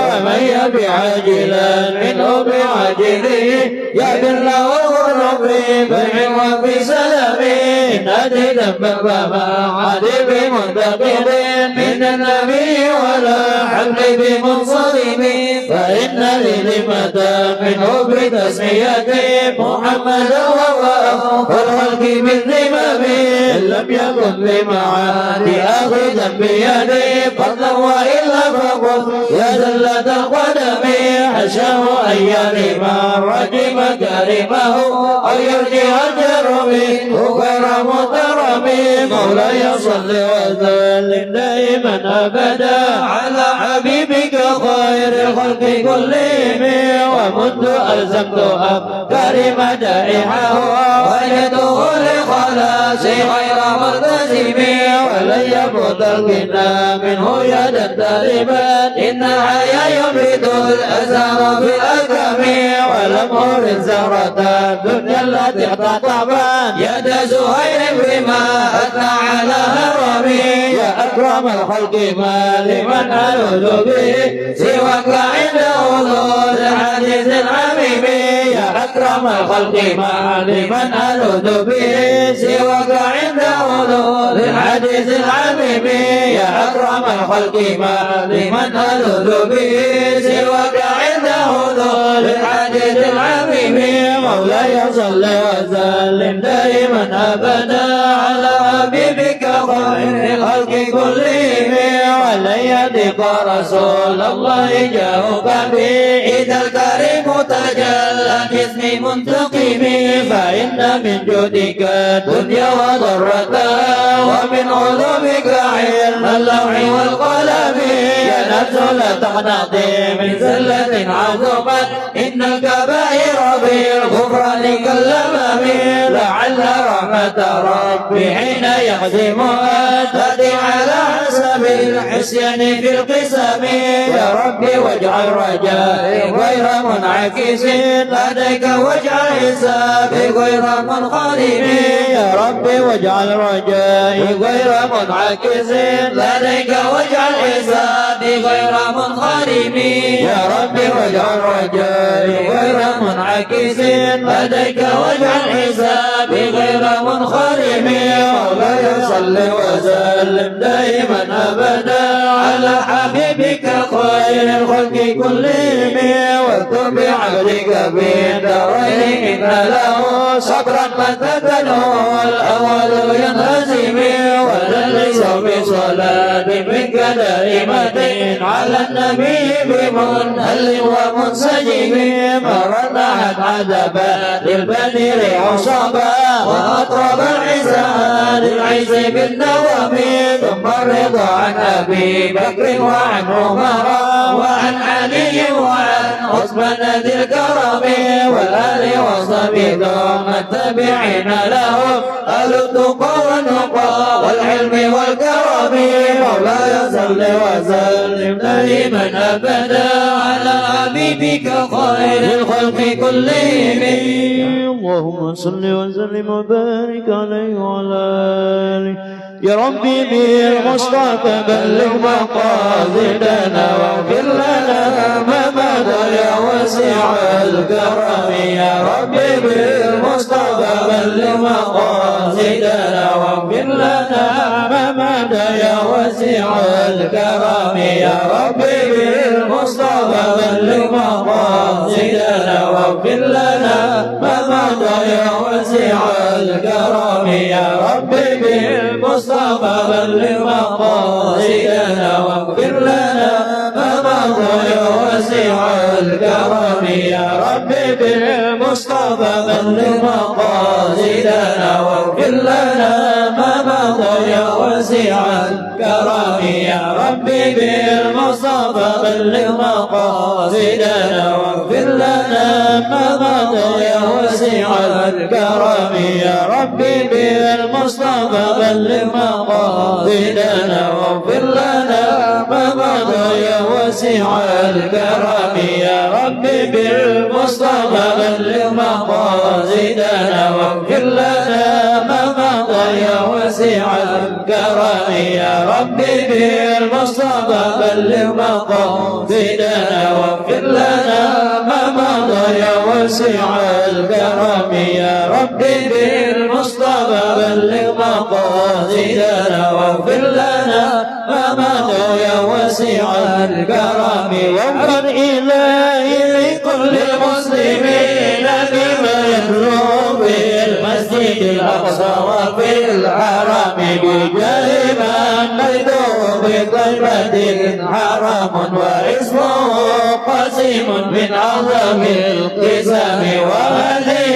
ومن يبي عاجلا منه بعاجله يا بالله والرب بيع وفي سلام نادي ذنبا فما عاد بمنتقل من النبي ولا حمل بمنصرم فإن للمدى منه بتسميته محمد وهو والخلق بالذمم إن لم يكن لمعاني أخذا بيدي فضلا وإلا فقل يا زلة القدم حشاه أن يرم الرجم كرمه أو يرجع الجرم غير مضطرم مولاي صل وسلم دائما أبدا على حبيبك خير الخلق كلهم ومنذ ألزمت أفكاري مدائحه وجدته لخلاصي غير ملتزم ولن يفوت الغنى منه يدا تالبا إن حيا يبرد الأزهار في الأكم ولم أرد زهرة الدنيا التي اقتطبت يد زهير بما أتى على هرمي يا أكرم الخلق ما لمن ألوذ به سواك عند حضور الحديث العميم يا أكرم الخلق ما لمن ألوذ به سواك عند حضور الحديث العميم يا أكرم الخلق ما لمن ألوذ به سواك عند حضور الحديث العميم مولاي صل وسلم دائما أبدا على حبيبك خير الخلق كلهم ولن يضيق رسول الله جاءك به إذا الكريم تجلى باسم منتقم فإن من جودك الدنيا وضرتها ومن علومك علم اللوح والقلم يا نفس لا تقنطي من زلة عظمت إن الكبائر في الغفران كاللمم لعل رحمة ربي حين يخزمها تأتي على حسب العصيان في القسم يا ربي واجعل رجائي غير منعكس لديك واجعل حسابي غير منقلب يا ربي واجعل رجائي غير منعكس لديك واجعل حسابي غير منقلب يا ربي واجعل رجائي غير منعكس لديك واجعل حسابي غير منخرم مولاي صل وسلم دائما أبدا على حبيبك خير الخلق كلهم واكتب بعبدك بالدارين إن له صبرا متتنه الأول ينهزم وليس بصلاة منك دائمة على النبي بمنهل ومنسجم مرنحت عذبا للبدر عصبا وأطرب العزان للعز بالنوم ثم الرضا عن أبي بكر وعن عمر وعن علي وعن عثمان ذي الكرم والآل وصحبه ثم التابعين لهم أهل التقى والنقى والعلم والكرم مولاي صل وسلم دائما أبدا على حبيبك خير الخلق كلهم اللهم صل وسلم وبارك عليه وعلى آله يا ربي بالمصطفى بلغ مقاصدنا واغفر لنا ما مضى يا واسع الكرم يا ربي بالمصطفى بلغ مقاصدنا واغفر لنا ما مضى يا واسع الكرم يا ربي بالمصطفى بلغ مقاصدنا واغفر لنا ما مضى يا واسع الكرم يا ربي بالمصطفى بلغ مقاصدنا واغفر لنا ما مضى يا واسع الكرم يا ربي بالمصطفى بلغ مقاصدنا واغفر لنا ما مضى يا واسع الكرم يا ربي بالمصطفى بلغ مقاصدنا واغفر لنا ما مضى يا واسع الكرم يا ربي بالمصطفى بلغ مقاصدنا واغفر لنا ما مضى يا واسع الكرم يا ربي بالمصطفى بلغ مقاصدنا واغفر لنا ما مضى يا واسع الكرم يا ربي بالمصطفى بلغ مقاصدنا واغفر لنا ما مضى يا واسع الكرم يا ربي بالمصطفى بلغ مقاصدنا واغفر لنا ما مضى يا واسع الكرم واغفر إلهي لكل المسلمين بما يخلو في المسجد الأقصى وفي الحرم بجاه من بيته بطيبة حرم واسمه قسيم من أعظم القسم وهذه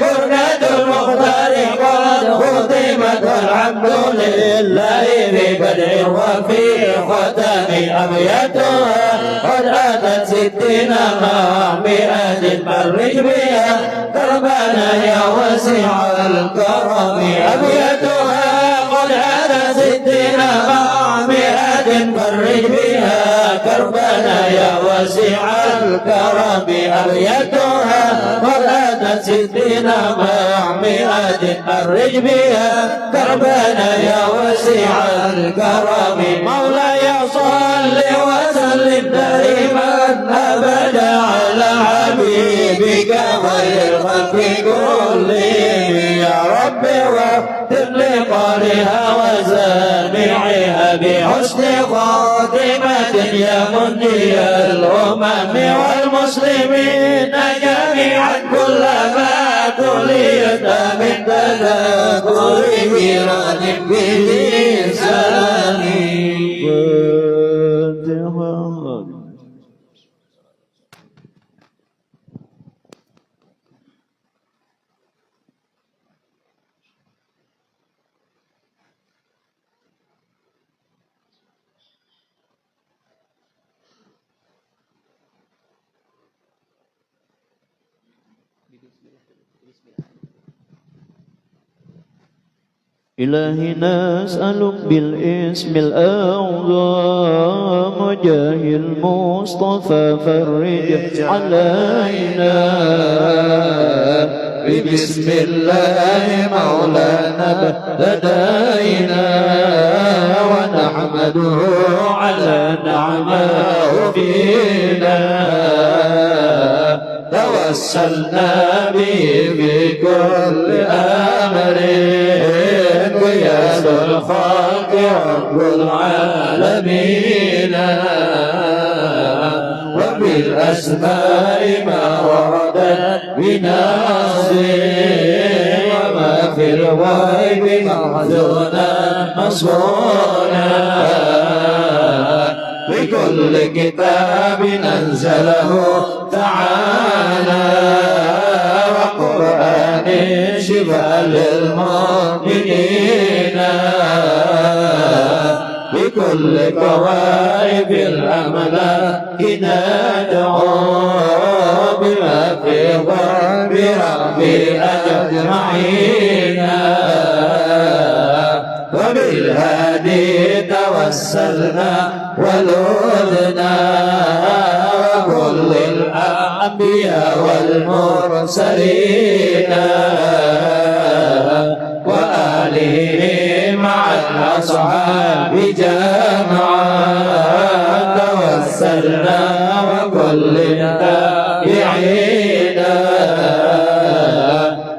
بركة المختار قد ختمت والحمد لله في بدء وفي ختم أبياتها قد أتت 60 مع 100 فرج بها كربنا يا واسع الكرم أبياتها قد أتت 60 مع 100 فرج بها كربنا يا واسع الكرم أبياتها قد أتت 60 مع 100 فرج بها كربنا يا واسع الكرم مولاي صل وسلم دائما أبدا على حبيبك خير الخلق كلهم يا رب واغفر لقارئها وسامعها بحسن خاتمة يا منجي الأمم والمسلمين جميعا كلما تليت من تذكر جيران بلسان إلهي نسألك بالاسم الأعظم جاه المصطفى فرج علينا بسم الله مولانا لدينا ونحمده على نعمه فينا توسلنا به بكل أمر قياد الخلق رب العالمين وبالأسماء ما وردت بناصر وما في الغيب محزونا مصونا بكل كتاب أنزله تعالى وقرآن شفاء للمؤمنين بكل كوائب الأملاك ندعو بما في ضرب ربي أجمعين وبالهادي توسلنا ولذنا وكل الأنبياء والمرسلين وآله مع الأصحاب جمعا توسلنا وكل التابعين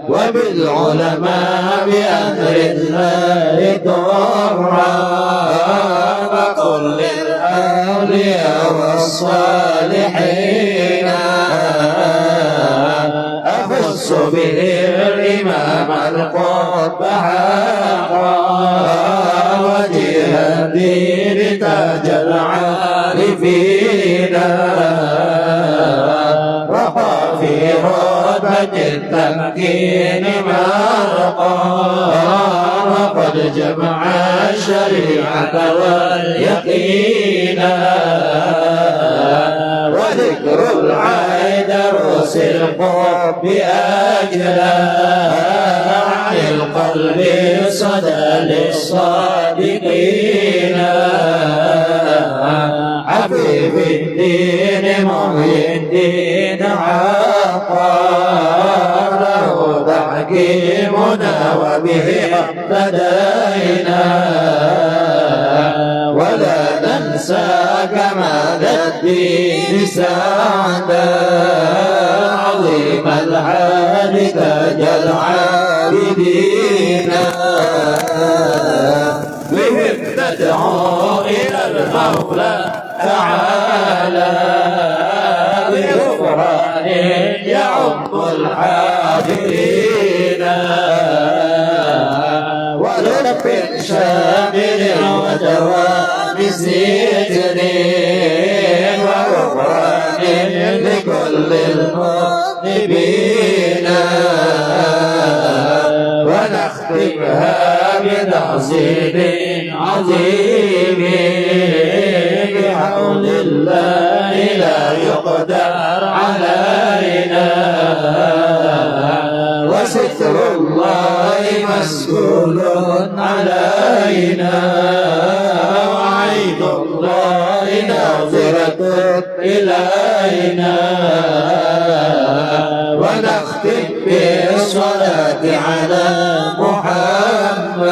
وبالعلماء بأمر الله ضرا وكل الأولياء والصالحين أخص به الإمام القطب حقا وجه الدين تاج العارفين رقى في رتبة التمكين مرقا وقد جمع الشريعة واليقين وذكر العيد رسل القرب أجلا عن القلب صدى للصادقين حبيب الدين محيي الدين حقا له تحكيمنا وبه اقتدينا ولا ننسى كمال الدين سعدا عظيم الحال تاج العابدين بهم ندعو إلى المولى تعالى بغفران يعم الحاضرين ولطف شامل ودوام سجن وغفران لكل المذنبين ونختمها بتحصيل عظيم بحول الله لا يقدر علينا وستر الله مسؤول علينا وعين الله ناظرة إلينا ونختم بالصلاة على محمد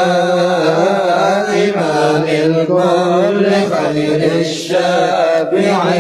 إمام الكل خير الشافعين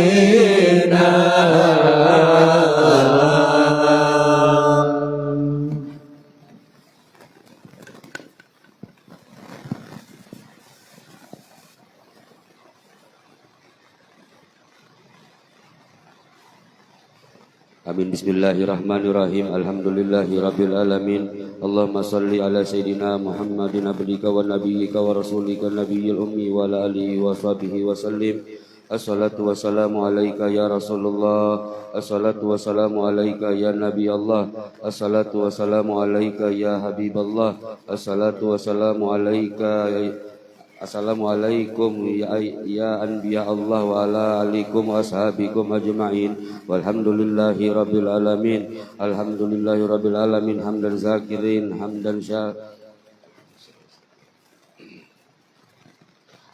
Amin. Bismillahirrahmanirrahim. Alhamdulillahi rabbil alamin. Allahumma salli ala sayyidina Muhammadin abdika wa nabiyyika wa rasulika nabiyil ummi wa ala alihi wa sahbihi wa sallim. Assalatu wassalamu alaika ya Rasulullah. Assalatu wassalamu alaika ya Nabi Allah. Assalatu wassalamu alaika ya Habiballah. Assalatu wassalamu alaika Assalamualaikum ya anbiya Allah wa ala alikum wa ashabikum ajma'in. Walhamdulillahi rabbil alamin. Alhamdulillahi rabbil alamin. Hamdan zakirin, hamdan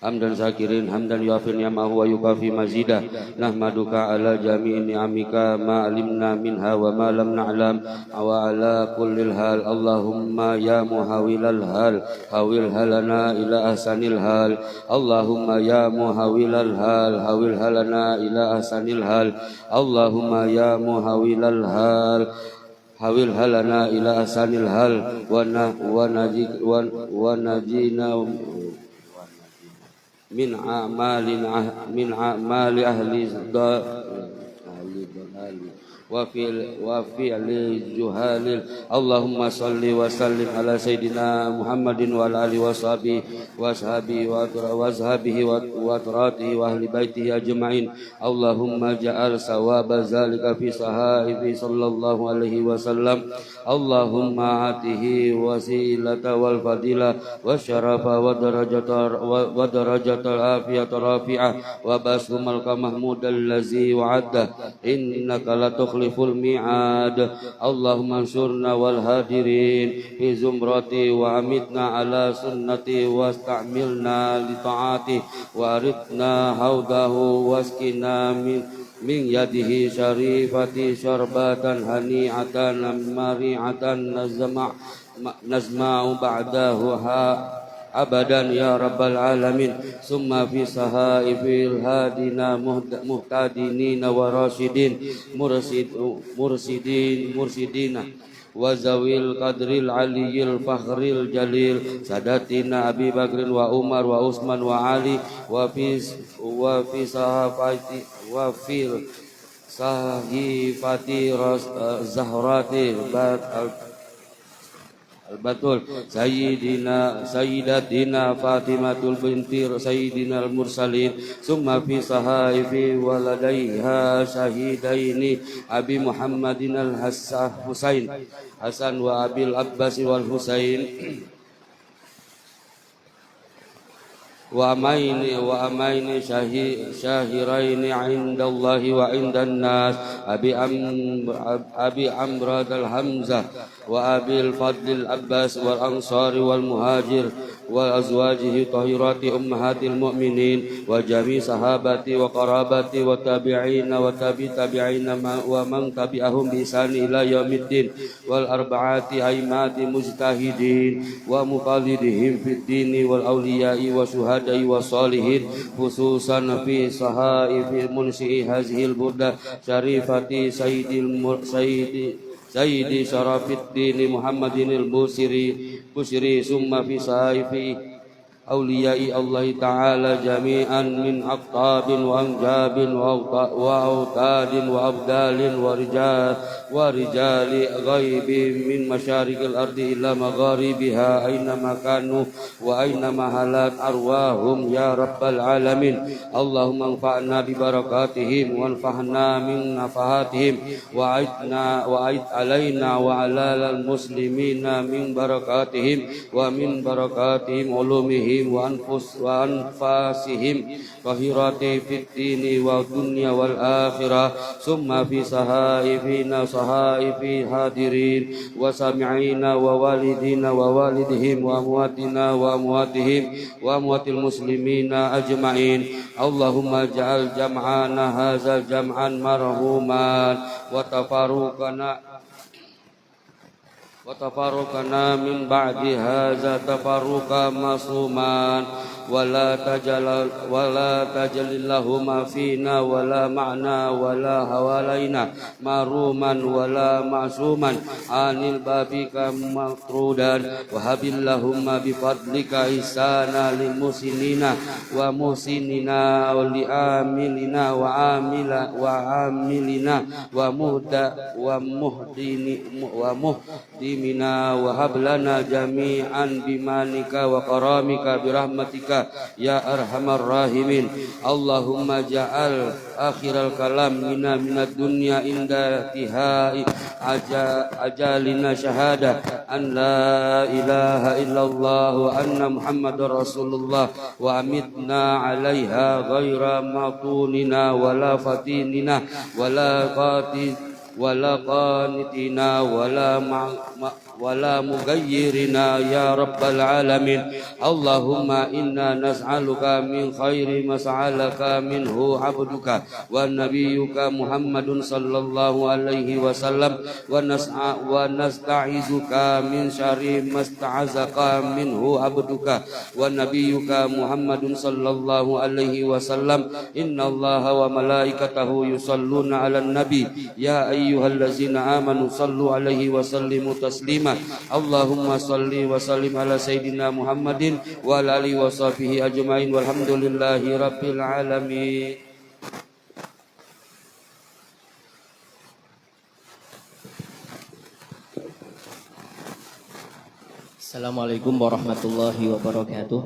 hamdan yuafi ni'amahu wa yukafi mazidah. Nahmaduka ala jami'i ni'amika ma alimna minha wa ma lam na'lam wa ala kullil hal. Allahumma ya muhawilal hal hawil halana ila ahsanil hal. Allahumma ya muhawilal hal hawil halana ila ahsanil hal. Allahumma ya muhawilal hal hawil halana ila ahsanil hal wa najina min a'mali ahli wa fi'li juhalil. Allahumma salli wa sallim ala sayyidina Muhammadin wa ala alihi wa sahbihi wa atratihi wa ahli baitihi ajma'in. Allahumma ja'al sawaba zalika fi sahaifi sallallahu alaihi wasallam. Allahumma atihi wasilata wal fadila wa syarafa wa darajatal afiyata rafi'ah wa bashumal kamahmudal lazi wa'adda innaka la tukhliful mi'ad. Allahumma ansurna wal hadirin fi zumrati wa amitna ala sunnati wasta'milna li ta'ati wa aridna haudahu waskina min yadihi syarifati syarbatan hani'atan mari'atan nazma'u ba'dahu abadan ya rabbal alamin. Summa fi sahaifil hadina muhtadinina wa rasyidin mursidina wa zawil qadril aliyil fakhril jalil sadatina Abi Bakrin wa Umar wa Utsman wa Ali wa fi sahifati zahrati Al-Batul Sayyidatina Fatimatul binti Sayyidina al-Mursalin. Summa fi sahaifi waladaiha syahidaini Abi Muhammadin al-Husain Hasan wa Abil Abbas wal Husain wa amaini syahiraini indallahi wa indan nas Abi Amrad al-Hamzah wa Abil Fadlil Abbas wal Ansari wal Muhajir wa azwajihi tahirati ummahatil mu'minin wa jami sahabati wa qarabati wa tabi'ina wa tabi'ina wa man tabi'ahum bi ihsani ila yaumiddin wal arba'ati aimati mujtahidin wa muqallidihim fid dini wal awliya'i wa syuhada'i wa salihin khususan fi sahaifi munsi'i hazihil burda syarifati Sayyidi Syarafiddin Muhammadin al-Busiri summa fi sahaifi أولياء الله تعالى جميعا من أقطاب وأنجاب وأوتاد وأبدال ورجال غيب من مشارق الأرض إلى مغاربها أينما كانوا وأينما حلت أرواحهم يا رب العالمين اللهم انفعنا ببركاتهم وانفعنا من نفحاتهم وأعد علينا وعلى المسلمين من بركاتهم ومن بركاتهم علومهم وأنفاسهم طهيرات في الدين والدنيا والآخرة ثم في صحائفنا صحائف حاضرين وسامعين ووالدين ووالدهم وأمواتنا وأمواتهم وأموات المسلمين أجمعين اللهم اجعل جمعنا هذا جمعا مرحوما وتفرقنا من بعد هذا تفرقا معصوما ولا تجل اللهم فينا ولا معنا ولا حوالينا محروما ولا معصوما عن بابك مطرودا وهب اللهم بفضلك إحسانا للمحسنين ومحسننا ولعاملنا وعاملنا ومهدمنا وهب لنا جميعا بمانك وكرامك برحمتك يا أرحم الراحمين اللهم اجعل آخر الكلام من الدنيا عند انتهاء أجالنا شهادة أن لا إله إلا الله وأن محمد رسول الله وأمتنا عليها غير مطوننا ولا فتيننا ولا قانتنا ولا مغيرنا يا رب العالمين اللهم إنا نسألك من خير ما سألك منه عبدك ونبيك محمد صلى الله عليه وسلم ونستعيذك من شر ما استعاذك منه عبدك ونبيك محمد صلى الله عليه وسلم إن الله وملائكته يصلون على النبي يا أيها الذين آمنوا صلوا عليه وسلموا تسليما اللهم صل وسلم على سيدنا محمد وعلى آله وصحبه أجمعين والحمد لله رب العالمين. Assalamualaikum warahmatullahi wabarakatuh.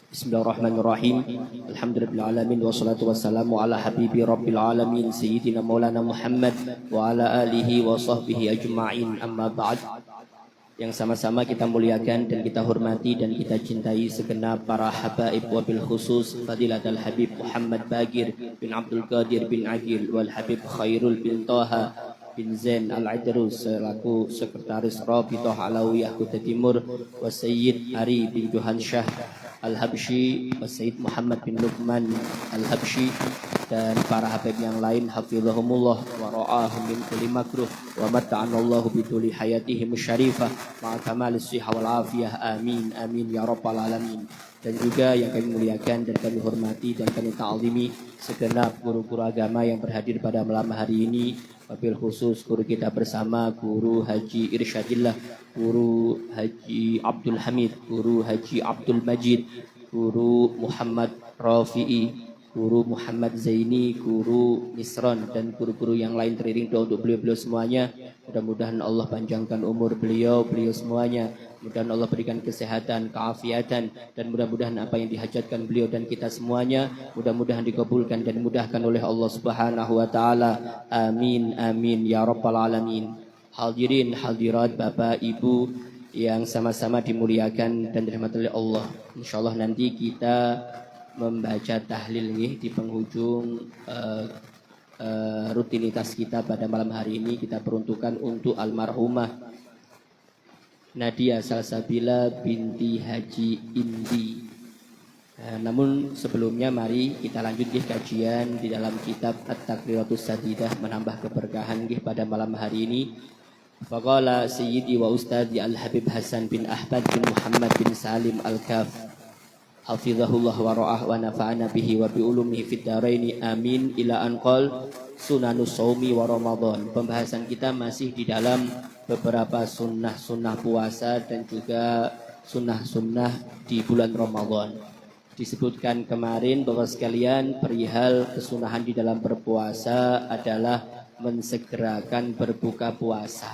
Bismillahirrahmanirrahim. Alhamdulillahirabbil wassalatu wassalamu ala habibi rabbil alamin sayyidina maulana Muhammad wa ala alihi wa sahbihi ajma'in. Amma ba'd. Yang sama-sama kita muliakan dan kita hormati dan kita cintai segenap para habaib wabil khusus Fadilatul Habib Muhammad Bagir bin Abdul Qadir bin Agil wal Habib Khairul bin Taha bin Zain Al-Idrus selaku Sekretaris Rabithah Alawiyah Kuta Timur wa Sayyid Ari bin Johan Shah Al-Habsyi wa Sayyid Muhammad bin Luqman Al-Habsyi dan para habib yang lain hafizahumullah wa ra'ahum min kulli makruh wa mata'anallahu biduli hayatihim syarifah ma'a kamalis sihah wal afiyah amin amin ya rabbal alamin. Dan juga yang kami muliakan dan kami hormati dan kami ta'zimi segenap guru-guru agama yang berhadir pada malam hari ini, wabil khusus guru kita bersama Guru Haji Irsyadillah, Guru Haji Abdul Hamid, Guru Haji Abdul Majid, Guru Muhammad Rafi'i, Guru Muhammad Zaini, Guru Nisron dan guru-guru yang lain. Teriring doa untuk beliau-beliau semuanya. Mudah-mudahan Allah panjangkan umur beliau semuanya. Mudah-mudahan Allah berikan kesehatan, keafiatan, dan mudah-mudahan apa yang dihajatkan beliau dan kita semuanya mudah-mudahan dikabulkan dan dimudahkan oleh Allah Subhanahu wa taala. Amin amin ya rabbal alamin. Hadirin hadirat Bapak Ibu yang sama-sama dimuliakan dan dirahmati oleh Allah. Insyaallah nanti kita membaca tahlil di penghujung rutinitas kita pada malam hari ini. Kita peruntukkan untuk almarhumah Nadia Salsabila binti Haji Indi. Namun sebelumnya mari kita lanjut kajian di dalam kitab At-Taqriratus Sadidah, menambah keberkahan pada malam hari ini. Faqala Sayyidi wa Ustadi Al-Habib Hasan bin Ahmad bin Muhammad bin Salim Al-Kaf hafizahullah wa ra'ah wa nafa'ana bihi wa bi ulumihi fid dharaini amin ila anqal sunanus shaumi wa ramadan. Pembahasan kita masih di dalam beberapa sunnah puasa dan juga sunnah-sunnah di bulan Ramadan. Disebutkan kemarin bahwa sekalian perihal kesunahan di dalam berpuasa adalah mensegerakan berbuka puasa.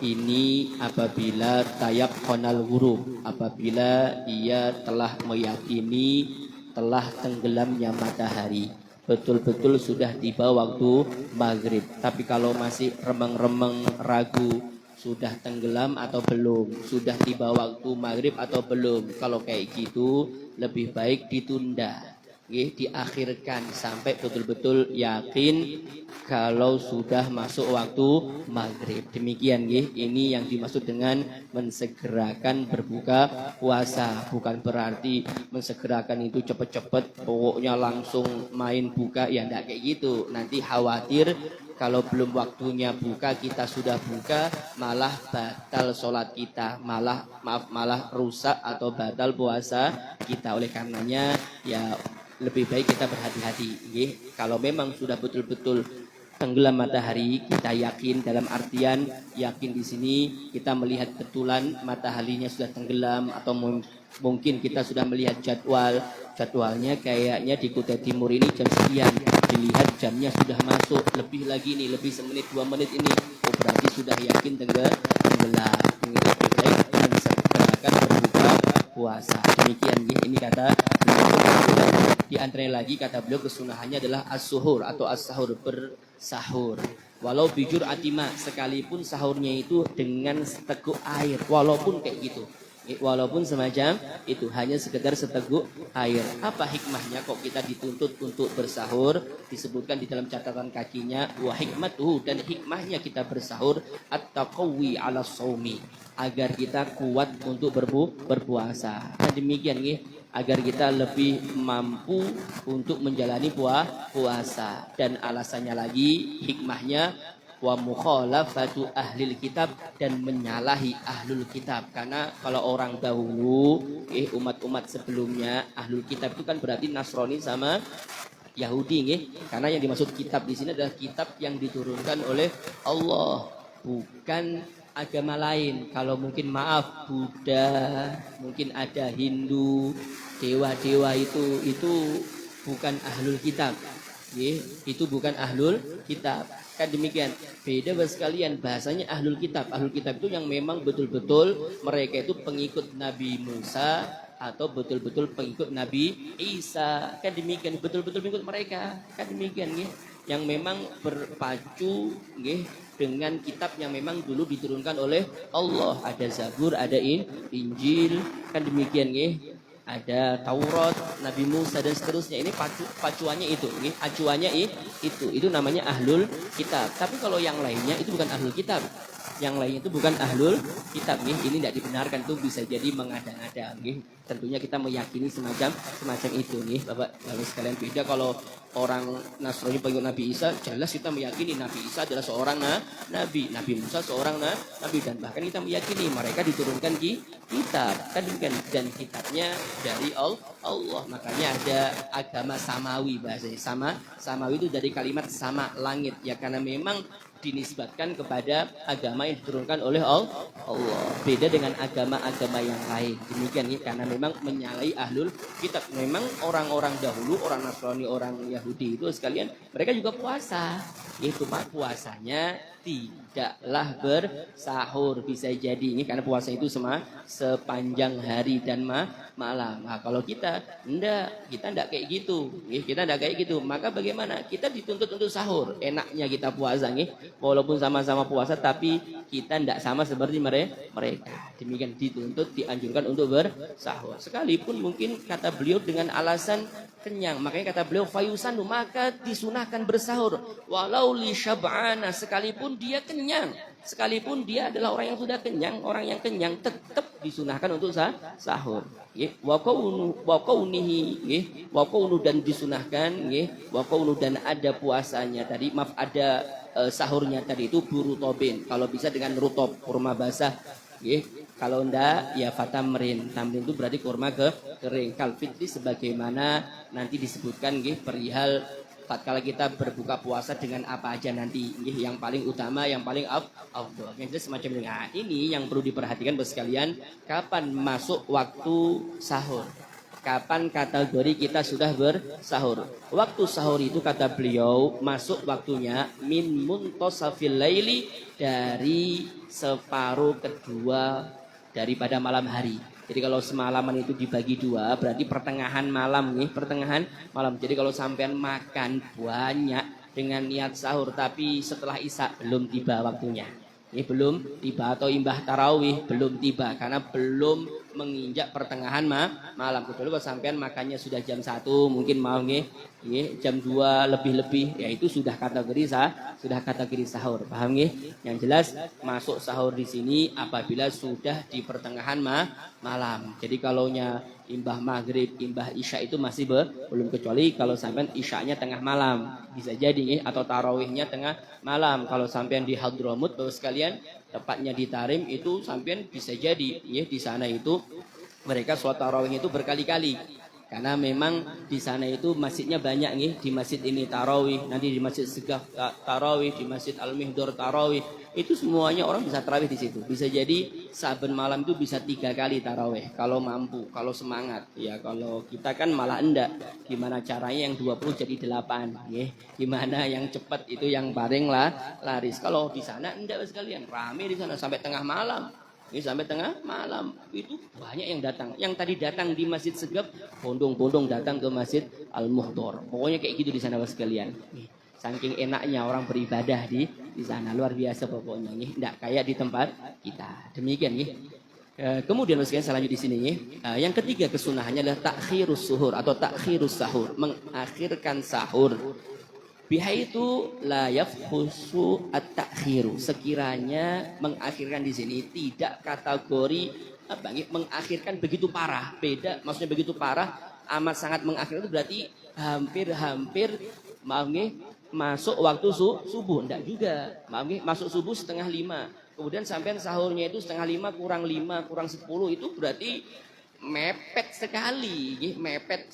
Ini apabila tayaqqanal ghurub, apabila ia telah meyakini telah tenggelamnya matahari, betul-betul sudah tiba waktu maghrib. Tapi kalau masih remeng-remeng ragu, sudah tenggelam atau belum, sudah tiba waktu maghrib atau belum, kalau kayak gitu lebih baik ditunda, diakhirkan sampai betul-betul yakin kalau sudah masuk waktu maghrib. Demikian ini yang dimaksud dengan mensegerakan berbuka puasa. Bukan berarti mensegerakan itu cepet-cepet pokoknya langsung main buka, ya enggak kayak gitu. Nanti khawatir kalau belum waktunya buka kita sudah buka, malah batal sholat kita, malah rusak atau batal puasa kita. Oleh karenanya ya lebih baik kita berhati-hati. Kalau memang sudah betul-betul tenggelam matahari, kita yakin, dalam artian yakin di sini kita melihat betulan mataharinya sudah tenggelam, atau mungkin kita sudah melihat jadwalnya kayaknya di Kutai Timur ini jam sekian, dilihat jamnya sudah masuk, lebih lagi nih, lebih semenit 2 menit ini, oh berarti sudah yakin tenggelam. Lebih baik mensegerakan berbuka puasa. Demikian ini kata di antara lagi kata beliau kesunahannya adalah as-suhur atau as-sahur, bersahur. Walau bijur atima, sekalipun sahurnya itu dengan seteguk air, walaupun kayak gitu. Walaupun semacam itu hanya sekedar seteguk air. Apa hikmahnya kok kita dituntut untuk bersahur? Disebutkan di dalam catatan kakinya, wa hikmatuhu, dan hikmahnya kita bersahur at-taqawwi 'ala shaumi, agar kita kuat untuk berpuasa. Nah, demikian agar kita lebih mampu untuk menjalani puasa. Dan alasannya lagi, hikmahnya wa mukhalafatu ahlil kitab, dan menyalahi ahlul kitab. Karena kalau orang dahulu, umat-umat sebelumnya, ahlul kitab itu kan berarti Nasrani sama Yahudi, Karena yang dimaksud kitab di sini adalah kitab yang diturunkan oleh Allah, bukan agama lain. Kalau mungkin maaf Buddha, mungkin ada Hindu, dewa-dewa itu bukan ahlul kitab. Itu bukan ahlul kitab. Kan demikian. Beda sekalian bahasanya ahlul kitab. Ahlul kitab itu yang memang betul-betul mereka itu pengikut Nabi Musa atau betul-betul pengikut Nabi Isa. Kan demikian, betul-betul pengikut mereka. Kan demikian yang memang berpacu dengan kitab yang memang dulu diturunkan oleh Allah. Ada Zabur, ada Injil, kan demikian ada Taurat, Nabi Musa dan seterusnya. Ini pacuannya itu, acuannya itu namanya ahlul kitab. Tapi kalau yang lainnya itu bukan ahlul kitab. Yang lainnya itu bukan ahlul kitab, ini tidak dibenarkan, itu bisa jadi mengada-ngada. Tentunya kita meyakini semacam itu Bapak sekalian. Beda kalau orang Nasrani pengikut Nabi Isa, jelas kita meyakini Nabi Isa adalah seorang nabi, Nabi Musa seorang nabi, dan bahkan kita meyakini mereka diturunkan kitab, kan demikian, dan kitabnya dari Allah. Makanya ada agama samawi, bahasanya samawi itu dari kalimat sama, langit, ya, karena memang dinisbatkan kepada agama yang diturunkan oleh Allah. Beda dengan agama-agama yang lain. Demikian karena memang menyalahi ahlul kitab. Memang orang-orang dahulu, orang Nasrani, orang Yahudi itu sekalian, mereka juga puasa. Itu puasanya tidaklah bersahur, bisa jadi karena puasa itu sepanjang hari dan malam. Nah, kalau kita enggak kayak gitu. Kita enggak kayak gitu. Maka bagaimana? Kita dituntut untuk sahur. Enaknya kita puasa walaupun sama-sama puasa, tapi kita enggak sama seperti mereka. Demikian dituntut, dianjurkan untuk bersahur. Sekalipun mungkin kata beliau dengan alasan kenyang. Makanya kata beliau fayusanu, maka disunahkan bersahur walau li syab'ana, sekalipun dia kenyang, sekalipun dia adalah orang yang sudah kenyang, orang yang kenyang tetap disunahkan untuk sahur. Wa kaunu dan disunahkan wa kaunu dan ada puasanya tadi, ada sahurnya tadi itu buru tobin, kalau bisa dengan rutob, kurma basah. Kalau enggak ya fatamrin. Tamrin itu berarti kurma kering. Kal fitri sebagaimana nanti disebutkan perihal tatkala kita berbuka puasa dengan apa aja nanti, yang paling utama, yang paling afdol. Yang jelas semacam ini. Nah, ini yang perlu diperhatikan bos sekalian, kapan masuk waktu sahur. Kapan kategori kita sudah bersahur. Waktu sahur itu kata beliau masuk waktunya min muntasafil laili, dari separuh kedua daripada malam hari. Jadi kalau semalaman itu dibagi dua, berarti pertengahan malam nih, pertengahan malam. Jadi kalau sampean makan banyak dengan niat sahur, tapi setelah isya belum tiba waktunya. Ini belum tiba, atau imbah tarawih belum tiba karena belum menginjak pertengahan malam. Kecuali kalau sampean makannya sudah jam 1, mungkin mau jam 2 lebih-lebih, ya itu sudah kategori sahur. Paham nggih? Yang jelas masuk sahur di sini apabila sudah di pertengahan malam. Jadi kalaunya imbah maghrib, imbah isya itu masih belum, kecuali kalau sampean isyanya tengah malam, bisa jadi atau tarawihnya tengah malam. Kalau sampean di Hadramut Bapak sekalian, tepatnya di Tarim itu sampean bisa jadi di sana itu mereka sholat tarawih itu berkali-kali. Karena memang di sana itu masjidnya banyak nih, di masjid ini tarawih, nanti di masjid Segaf tarawih, di masjid Al-Mihdor tarawih, itu semuanya orang bisa tarawih di situ. Bisa jadi saben malam itu bisa 3 kali tarawih kalau mampu, kalau semangat. Ya kalau kita kan malah enggak. Gimana caranya yang 20 jadi 8, gimana yang cepat itu yang paling laris. Kalau di sana enggak sekalian, rame di sana sampai tengah malam. Ini sampai tengah malam itu banyak yang datang. Yang tadi datang di Masjid Segaf, bondong-bondong datang ke Masjid Al-Muhdor. Pokoknya kayak gitu di sana Bapak sekalian. Saking enaknya orang beribadah di sana, luar biasa pokoknya. Nggak kayak di tempat kita. Demikian kemudian Bapak sekalian, selanjutnya di sini yang ketiga kesunahannya adalah takhirus suhur atau takhirus sahur, mengakhirkan sahur. Bihaitu la yafhusu at-takhiru, sekiranya mengakhirkan di sini tidak kategori mengakhirkan begitu parah, beda maksudnya begitu parah amat sangat mengakhirkan itu berarti hampir masuk waktu subuh, enggak juga. Masuk subuh 4:30, kemudian sampai sahurnya itu 4:30 kurang 5 kurang 10, itu berarti mepet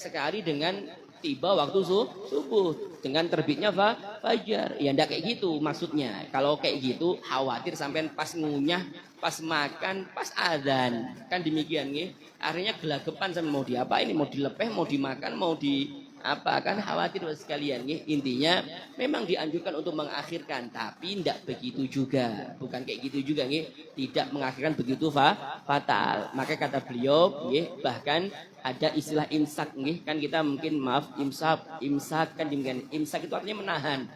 sekali dengan tiba waktu subuh dengan terbitnya fajar. Ya ndak kayak gitu maksudnya. Kalau kayak gitu khawatir sampai pas ngunyah, pas makan, pas adzan. Kan demikian Akhirnya gelagapan sampai mau diapain, mau dilepeh, mau dimakan, mau di apa, kan khawatir sekalian Intinya memang dianjurkan untuk mengakhirkan, tapi tidak begitu juga, bukan kayak gitu juga tidak mengakhirkan begitu fatal. Maka kata beliau bahkan ada istilah imsak kan kita mungkin imsak kan demikian. Imsak itu artinya menahan.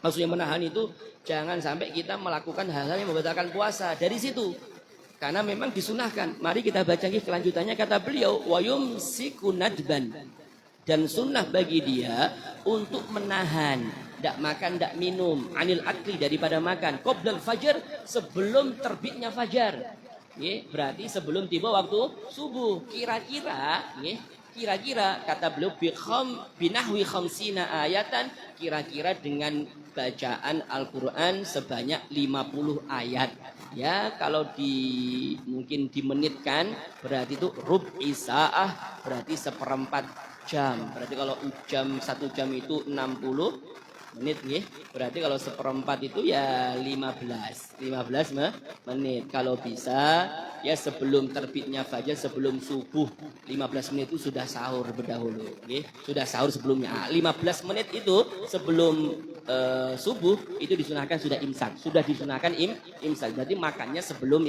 Maksudnya menahan itu jangan sampai kita melakukan hal-hal yang membatalkan puasa dari situ. Karena memang disunahkan. Mari kita baca kelanjutannya, kata beliau wa yumsiku nadban, dan sunnah bagi dia untuk menahan, tidak makan, tidak minum, anil akli, daripada makan, qoblal fajar, sebelum terbitnya fajar. Berarti sebelum tiba waktu subuh. Kira-kira kata beliau binahwi khamsina ayatan, kira-kira dengan bacaan Al-Quran sebanyak 50 ayat. Ya kalau mungkin dimenitkan berarti itu rub'i sa'ah, berarti 1/4 jam. Berarti kalau 1 jam itu 60 menit berarti kalau 1/4 itu ya 15 menit. Kalau bisa ya sebelum terbitnya fajar, sebelum subuh 15 menit itu sudah sahur berdahulu sudah sahur sebelumnya. 15 menit itu sebelum subuh itu disunahkan sudah imsak, sudah disunahkan imsak. Berarti makannya sebelum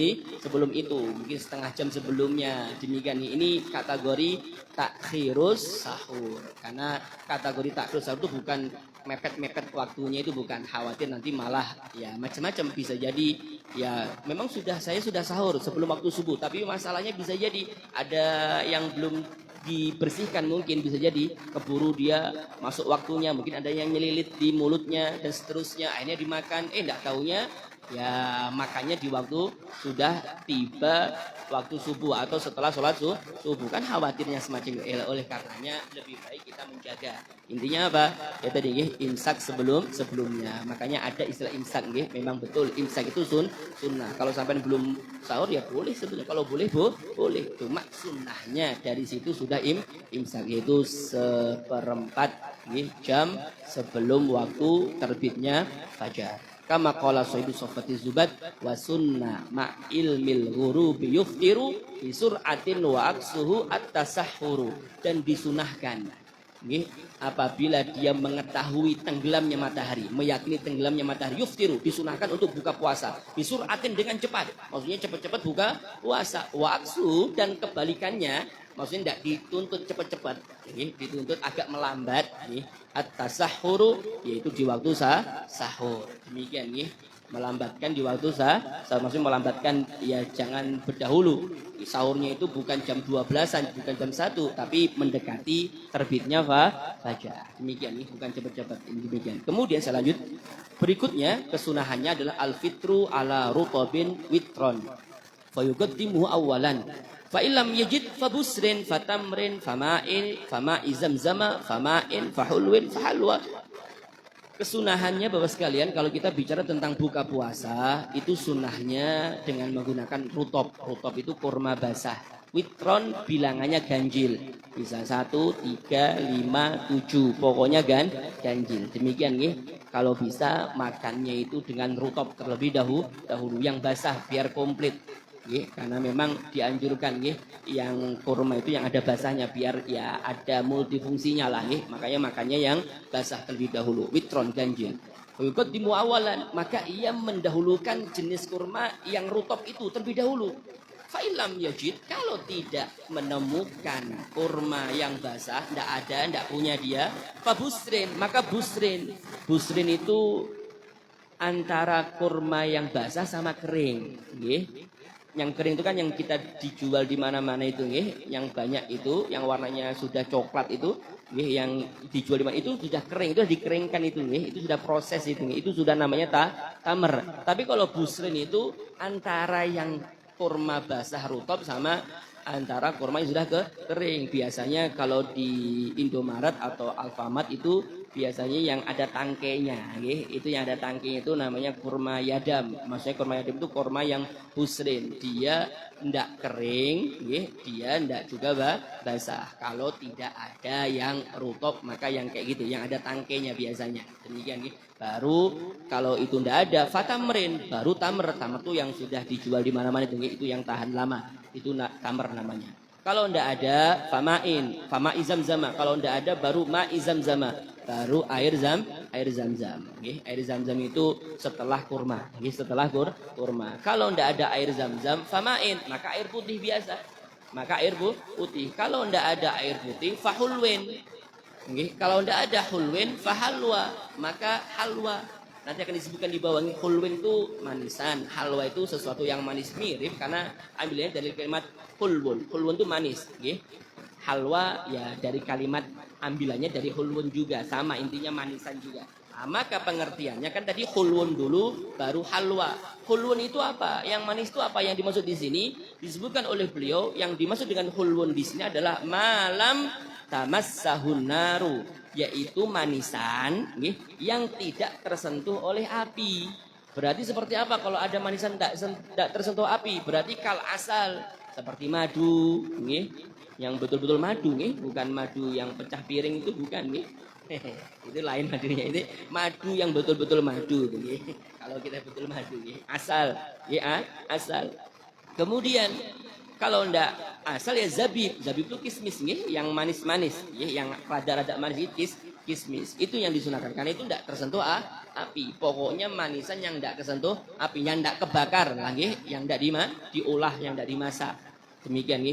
itu mungkin setengah jam sebelumnya. Demikian ini kategori takhirus sahur. Karena kategori takhirus sahur itu bukan mepet waktunya, itu bukan khawatir nanti malah ya macam-macam. Bisa jadi ya memang saya sudah sahur sebelum waktu subuh, tapi masalahnya bisa jadi ada yang belum dibersihkan, mungkin bisa jadi keburu dia masuk waktunya, mungkin ada yang nyelilit di mulutnya dan seterusnya, akhirnya dimakan, enggak taunya Ya makanya di waktu sudah tiba waktu subuh atau setelah sholat subuh, kan khawatirnya semacam itu. Oleh karenanya lebih baik kita menjaga. Intinya apa? Ya tadi imsak sebelumnya. Makanya ada istilah imsak nggih. Memang betul imsak itu sunnah. Kalau sampai belum sahur ya boleh sebenarnya. Kalau boleh boleh. Cuma sunnahnya dari situ sudah imsak, yaitu 1/4 jam sebelum waktu terbitnya fajar. Kama qala Sayyidu Sofati Zubat wa sunnah ma ilmil ghurubi yuftiru bi sur'atin wa aksuhu at-tasahhuru. Dan disunahkan apabila dia mengetahui tenggelamnya matahari, meyakini tenggelamnya matahari, yuftiru, disunahkan untuk buka puasa bi sur'atin, dengan cepat, maksudnya cepat-cepat buka puasa. Wa aksuhu, dan kebalikannya, maksudnya tidak dituntut cepat-cepat, dituntut agak melambat. At-tasahhuru, yaitu di waktu sahur. Demikian melambatkan di waktu sahur, maksudnya melambatkan ya jangan berdahulu. Sahurnya itu bukan jam 12-an, bukan jam 1, tapi mendekati terbitnya fajar. Demikian bukan cepat-cepat. Demikian. Kemudian saya lanjut. Berikutnya kesunahannya adalah al-fitru ala rutabin witron. Fayuqaddimuhu awalan. Fa illam yajid fabusrin fatamrin fama'i zamzama fama'in fahulwin fahalwa. Kesunahannya Bapak sekalian, kalau kita bicara tentang buka puasa, itu sunahnya dengan menggunakan rutop. Rutop itu kurma basah. Witron bilangannya ganjil. Bisa 1, 3, 5, 7. Pokoknya ganjil. Demikian kalau bisa makannya itu dengan rutop terlebih dahulu yang basah biar komplit. Karena memang dianjurkan yang kurma itu yang ada basahnya biar ya ada multifungsinya lah makanya makannya yang basah terlebih dahulu. Witron ganjil. Yuqaddimu awalan, maka ia mendahulukan jenis kurma yang rutop itu terlebih dahulu. Fa'ilam yajid, kalau tidak menemukan kurma yang basah, tidak punya dia, fabusrin, maka busrin. Busrin itu antara kurma yang basah sama kering, Yang kering itu kan yang kita dijual di mana-mana itu, yang banyak itu, yang warnanya sudah coklat itu, yang dijual di mana itu sudah kering, itu sudah dikeringkan itu, itu sudah proses itu sudah namanya tamer. Tapi kalau busrin itu antara yang kurma basah rutop sama antara kurma yang sudah kering. Biasanya kalau di Indomaret atau Alfamart itu biasanya yang ada tangkainya, itu yang ada tangkainya itu namanya kurma yadam. Maksudnya kurma yadam itu kurma yang busrin, dia ndak kering, dia ndak juga basah. Kalau tidak ada yang rutop, maka yang kayak gitu, yang ada tangkainya biasanya. Demikian, baru kalau itu ndak ada, fatamrin, baru tamer. Tamer itu yang sudah dijual di mana-mana itu yang tahan lama, itu tamer namanya. Kalau ndak ada, fama'i zamzama. Kalau ndak ada, baru ma'i zamzama, baru air zam-zam. Air zam-zam itu setelah kurma, setelah kurma. Kalau ndak ada air zam-zam, fama'in, maka air putih biasa. Maka air putih. Kalau ndak ada air putih, fahulwin. Kalau ndak ada hulwin, fahalwa, maka halwa. Nanti akan disebutkan di bawah ini. Hulwin itu manisan, halwa itu sesuatu yang manis, mirip karena ambilnya dari kalimat hulwun. Hulwun itu manis, halwa ya dari kalimat ambilannya dari hulwun juga, sama intinya manisan juga. Nah, maka pengertiannya kan tadi hulwun dulu baru halwa. Hulwun itu apa? Yang manis itu apa? Yang dimaksud di sini disebutkan oleh beliau, yang dimaksud dengan hulwun di sini adalah malam tamassahun naru, yaitu manisan yang tidak tersentuh oleh api. Berarti seperti apa kalau ada manisan tidak tersentuh api? Berarti kal asal, seperti madu, yang betul-betul madu, bukan madu yang pecah piring itu, bukan, itu lain madunya. Ini madu yang betul-betul madu, kalau kita betul madu, asal, asal. Kemudian kalau ndak asal ya zabib itu kismis, yang manis-manis, yang rada-rada manis itu kismis. Itu yang disunahkan karena itu ndak tersentuh api. Pokoknya manisan yang ndak tersentuh api, yang ndak kebakar lagi, yang ndak diolah, yang ndak dimasak. Demikian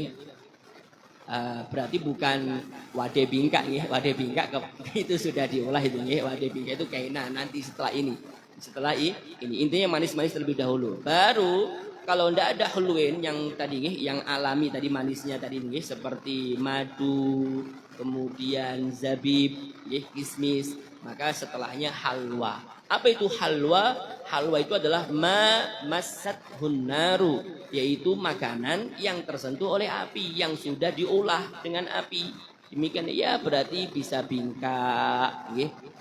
berarti bukan wade bingkak, wade bingkak itu sudah diolah itu, wade bingkak itu kayaknya nanti setelah ini. Setelah ini intinya manis-manis terlebih dahulu. Baru kalau ndak ada hulwin yang tadi yang alami tadi manisnya tadi seperti madu, kemudian zabib, kismis, maka setelahnya halwa. Apa itu halwa? Halwa itu adalah ma massathun naru, yaitu makanan yang tersentuh oleh api, yang sudah diolah dengan api. Demikian ya, berarti bisa bingka,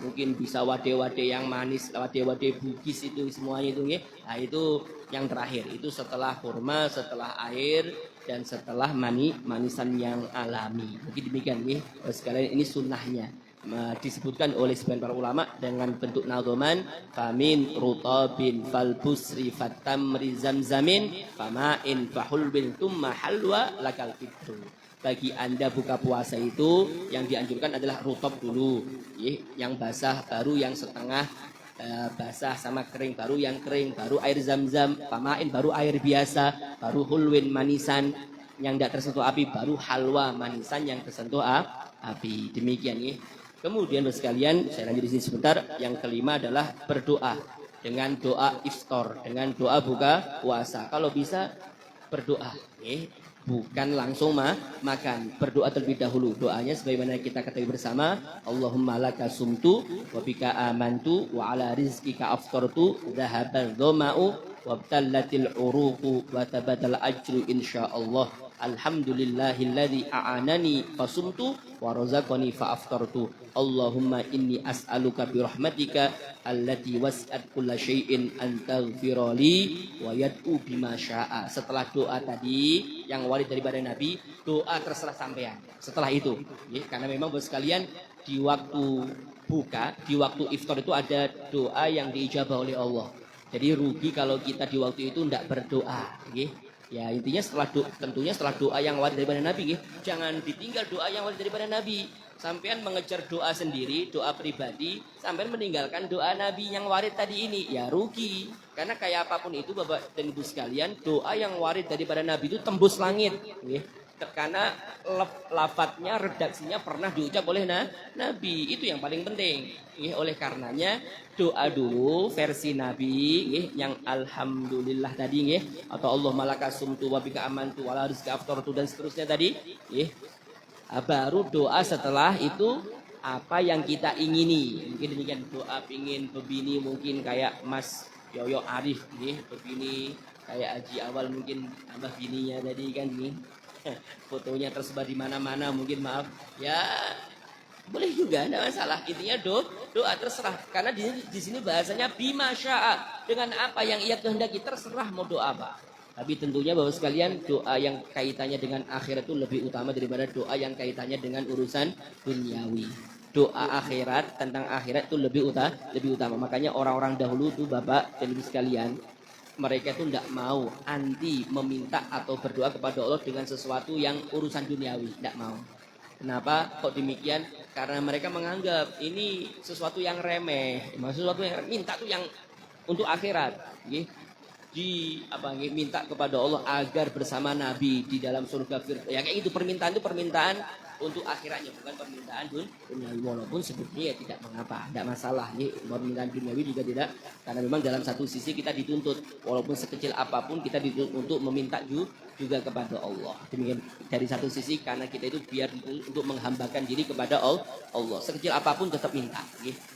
mungkin bisa wade-wade yang manis, wade-wade bugis itu semuanya itu, nah itu yang terakhir, itu setelah kurma, setelah air, dan setelah manisan yang alami. Mungkin demikian, sekalian ini sunnahnya. Disebutkan oleh sebagian para ulama dengan bentuk nadhoman, famin rutabin fal busri fatamri zamzamin fama'in fahulbin tumma halwa lakal fitru. Bagi Anda buka puasa itu yang dianjurkan adalah rutab dulu, yang basah, baru yang setengah basah, sama kering baru yang kering, baru air zam-zam, fama'in baru air biasa, baru hulwin manisan yang tidak tersentuh api, baru halwa manisan yang tersentuh api. Demikian Kemudian sekalian, saya lanjut di sini sebentar. Yang kelima adalah berdoa dengan doa iftar, dengan doa buka puasa. Kalau bisa berdoa, bukan langsung makan. Berdoa terlebih dahulu. Doanya sebagaimana kita ketahui bersama, Allahumma laka sumtu wa bika amantu wa ala rizqika aftartu dhahabal dhama'u wabtallatil uruqu wa tabadal ajru insyaallah. Alhamdulillahilladzi a'anani fasumtu wa razaqani fa'aftartu. Allahumma inni as'aluka bi rahmatika allati was'at kulla syai'in an taghfira li wa yad'u bima syaa. Setelah doa tadi yang warid daripada Nabi, doa terserah sampean. Setelah itu, karena memang Bapak sekalian di waktu buka, di waktu iftar itu ada doa yang diijabah oleh Allah. Jadi rugi kalau kita di waktu itu tidak berdoa, Ya intinya tentunya setelah doa yang warid daripada Nabi, jangan ditinggal doa yang warid daripada Nabi. Sampean mengejar doa sendiri, doa pribadi, sampean meninggalkan doa Nabi yang warid tadi ini, ya rugi. Karena kayak apapun itu Bapak dan Ibu sekalian, doa yang warid daripada Nabi itu tembus langit, karena lafadznya, redaksinya pernah diucap oleh Nabi. Itu yang paling penting. Oleh karenanya doa dulu versi Nabi, yang alhamdulillah tadi, atau Allahumma laka sumtu wa bika amantu wa ala rizqika aftartu dan seterusnya tadi, baru doa setelah itu apa yang kita ingini. Mungkin demikian, doa pingin bebini mungkin kayak Mas Yoyo Arif, bebini kayak Haji Awal, mungkin tambah bininya tadi kan, fotonya tersebar di mana-mana, mungkin maaf ya, boleh juga, tidak masalah. Intinya doa terserah, karena di sini bahasanya bima syaa, dengan apa yang ia kehendaki, terserah mau doa apa. Tapi tentunya Bapak sekalian, doa yang kaitannya dengan akhirat itu lebih utama daripada doa yang kaitannya dengan urusan duniawi. Doa akhirat, tentang akhirat itu lebih utama. Makanya orang-orang dahulu itu Bapak dan Ibu sekalian, mereka itu tidak mau, anti meminta atau berdoa kepada Allah dengan sesuatu yang urusan duniawi, tidak mau. Kenapa kok demikian? Karena mereka menganggap ini sesuatu yang remeh, sesuatu yang minta tuh yang untuk akhirat, minta kepada Allah agar bersama Nabi di dalam surga Firdaus. Ya kayak itu permintaan untuk akhiratnya, bukan permintaan duniawi. Walaupun sebetulnya ya tidak mengapa, tidak masalah. Permintaan duniawi juga tidak, karena memang dalam satu sisi kita dituntut, walaupun sekecil apapun kita dituntut untuk meminta juga kepada Allah. Demikian dari satu sisi, karena kita itu biar untuk menghambakan diri kepada Allah. Sekecil apapun tetap minta.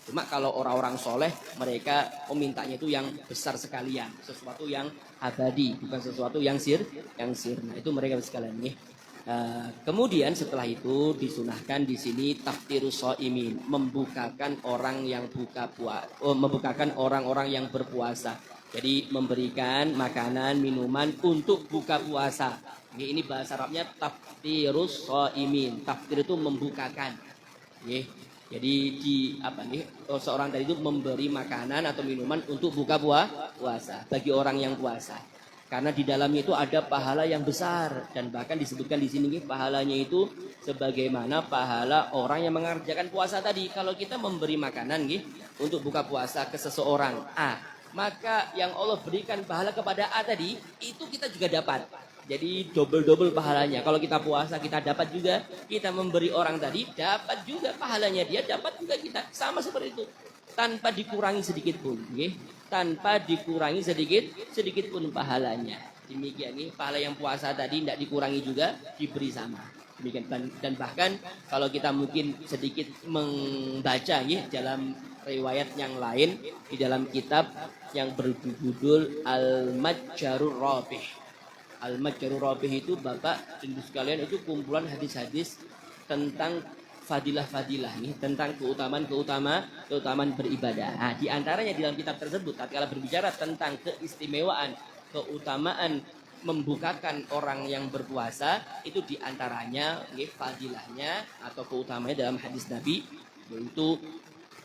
Cuma kalau orang-orang soleh, mereka memintanya itu yang besar sekalian, sesuatu yang abadi, bukan sesuatu yang sirna. Itu mereka sekalian. Kemudian setelah itu disunahkan di sini taftirus shaimin, membukakan orang yang membukakan orang-orang yang berpuasa. Jadi memberikan makanan, minuman untuk buka puasa. Ini bahasa Arabnya taftirus shaimin. Taftir itu membukakan. Jadi seorang tadi itu memberi makanan atau minuman untuk buka puasa bagi orang yang puasa. Karena di dalamnya itu ada pahala yang besar, dan bahkan disebutkan di sini pahalanya itu sebagaimana pahala orang yang mengerjakan puasa tadi. Kalau kita memberi makanan untuk buka puasa ke seseorang A, maka yang Allah berikan pahala kepada A tadi itu kita juga dapat. Jadi double pahalanya. Kalau kita puasa kita dapat juga, kita memberi orang tadi dapat juga pahalanya, dia dapat juga kita, sama seperti itu, tanpa dikurangi sedikit pun, tanpa dikurangi sedikit pun pahalanya. Demikian pahala yang puasa tadi tidak dikurangi juga, diberi sama. Demikian dan bahkan kalau kita mungkin sedikit membaca ya dalam riwayat yang lain di dalam kitab yang berjudul Al-Majjarur Rabih. Al-Majjarur Rabih itu Bapak dan Ibu sekalian itu kumpulan hadis-hadis tentang fadilah-fadilah nih, tentang keutamaan beribadah. Nah, di antaranya di dalam kitab tersebut tatkala berbicara tentang keistimewaan, keutamaan membukakan orang yang berpuasa, itu di antaranya nih, fadilahnya atau keutamanya dalam hadis Nabi, yaitu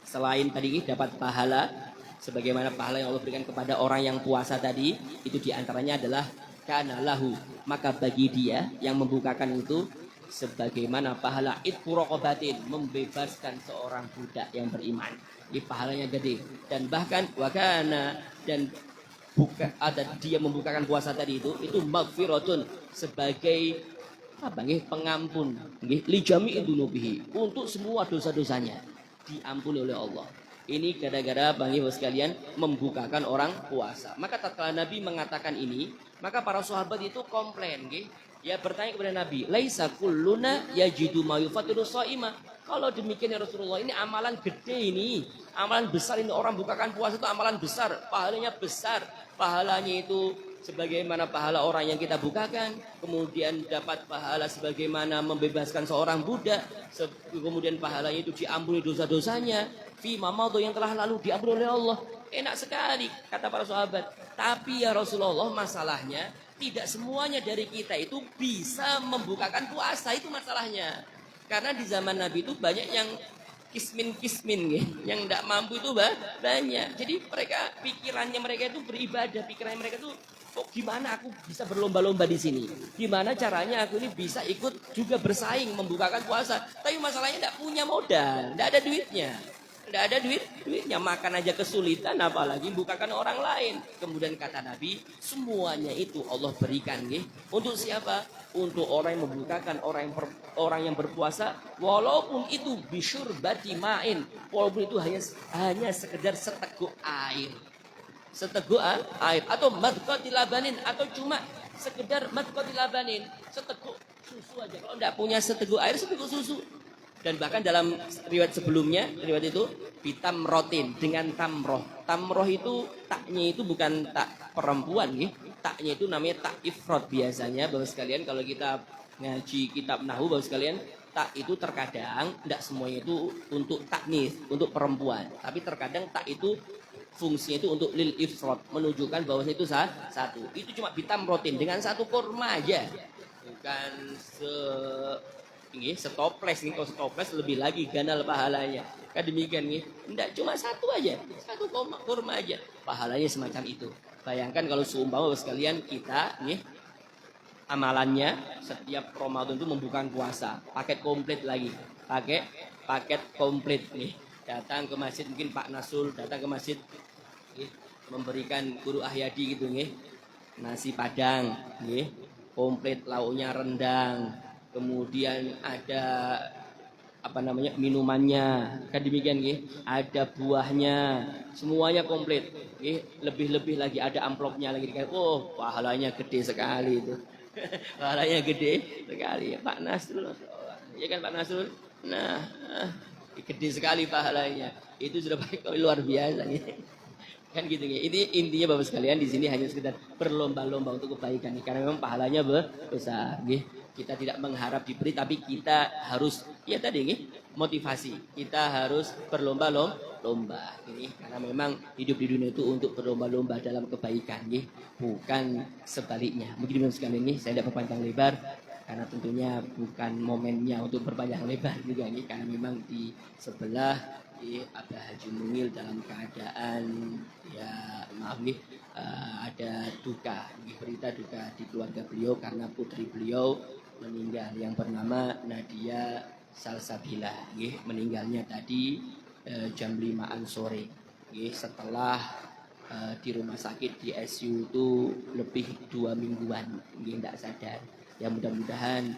selain tadi nih, dapat pahala sebagaimana pahala yang Allah berikan kepada orang yang puasa tadi, itu di antaranya adalah kana lahu, maka bagi dia yang membukakan itu sebagaimana pahala itqu raqabatin, membebaskan seorang budak yang beriman. Ini pahalanya gede. Dan bahkan wakana, dan ada dia membukakan puasa tadi itu maghfiratun, sebagai apa nggih, pengampun nggih, li jami'i dunubihi, untuk semua dosa-dosanya diampuni oleh Allah. Ini gara-gara bagi ibu sekalian membukakan orang puasa. Maka tatkala Nabi mengatakan ini, maka para sahabat itu komplain nggih. Ya bertanya kepada Nabi, laisa kulluna yajidu ma yufatiru shaima. Kalau demikian ya Rasulullah, ini amalan gede ini, amalan besar ini, orang bukakan puasa itu amalan besar, pahalanya besar. Pahalanya itu sebagaimana pahala orang yang kita bukakan, kemudian dapat pahala sebagaimana membebaskan seorang budak, kemudian pahalanya itu diampuni dosa-dosanya, fi mamadhu, yang telah lalu diampuni oleh Allah. Enak sekali kata para sahabat. Tapi ya Rasulullah, masalahnya tidak semuanya dari kita itu bisa membukakan puasa, itu masalahnya. Karena di zaman Nabi itu banyak yang kismin ya, yang tidak mampu itu banyak. Jadi pikirannya mereka itu beribadah, pikirannya mereka itu kok gimana aku bisa berlomba-lomba di sini? Gimana caranya aku ini bisa ikut juga bersaing membukakan puasa? Tapi masalahnya tidak punya modal, tidak ada duitnya. Tidak ada duitnya, makan aja kesulitan, apalagi bukakan orang lain. Kemudian kata Nabi, semuanya itu Allah berikan nih. Untuk siapa? Untuk orang yang membukakan, orang yang berpuasa, walaupun itu bisyurbati ma'in, walaupun itu hanya sekedar seteguk air. Seteguk air, atau madqati labanin, atau cuma sekedar madqati labanin, seteguk susu aja. Kalau tidak punya seteguk air, seteguk susu. Dan bahkan dalam riwayat sebelumnya, riwayat itu bitamrotin, dengan tamroh. Tamroh itu taknya itu bukan tak perempuan nih. Taknya itu namanya tak ifrod biasanya. Bapak sekalian kalau kita ngaji kitab nahwu, Bapak sekalian, tak itu terkadang tidak semuanya itu untuk taknis, untuk perempuan. Tapi terkadang tak itu fungsinya itu untuk lil ifrod, menunjukkan bahwa itu satu. Itu cuma bitamrotin dengan satu kurma aja. Bukan setoples nih, kalau setoples lebih lagi ganal pahalanya. Kan demikian nih, tidak cuma satu aja, satu kurma aja, pahalanya semacam itu. Bayangkan kalau seumpama sekalian kita nih amalannya setiap Ramadan itu membuka puasa, paket komplit lagi, paket komplit nih. Datang ke masjid, mungkin Pak Nasul datang ke masjid nih, memberikan guru Ahyadi gitu nih, nasi padang nih, komplit, lauknya rendang. Kemudian ada minumannya, kan demikian nggih. Ada buahnya, semuanya komplit. Nggih, lebih-lebih lagi ada amplopnya lagi. Oh, pahalanya gede sekali itu. Pahalanya gede sekali. Pak Nasrul. Ya kan Pak Nasrul? Nah, gede sekali pahalanya. Itu sudah baik luar biasa nih. Kan gitu ya. Ini intinya Bapak sekalian, di sini hanya sekedar berlomba-lomba untuk kebaikan nih, karena memang pahalanya besar nggih. Kita tidak mengharap diberi, tapi kita harus ya tadi nggih, motivasi. Kita harus berlomba-lomba ini, karena memang hidup di dunia itu untuk berlomba-lomba dalam kebaikan nggih, bukan sebaliknya. Mungkin Bapak sekalian nih, saya tidak berpanjang lebar karena tentunya bukan momennya untuk berpanjang lebar juga nih, karena memang di sebelah ada Haji Mungil dalam keadaan ya maaf nih, ada duka, berita duka di keluarga beliau karena putri beliau meninggal yang bernama Nadia Salsabila, meninggalnya tadi jam 5-an sore, setelah di rumah sakit di ICU itu lebih 2 mingguan, tidak sadar. Ya mudah-mudahan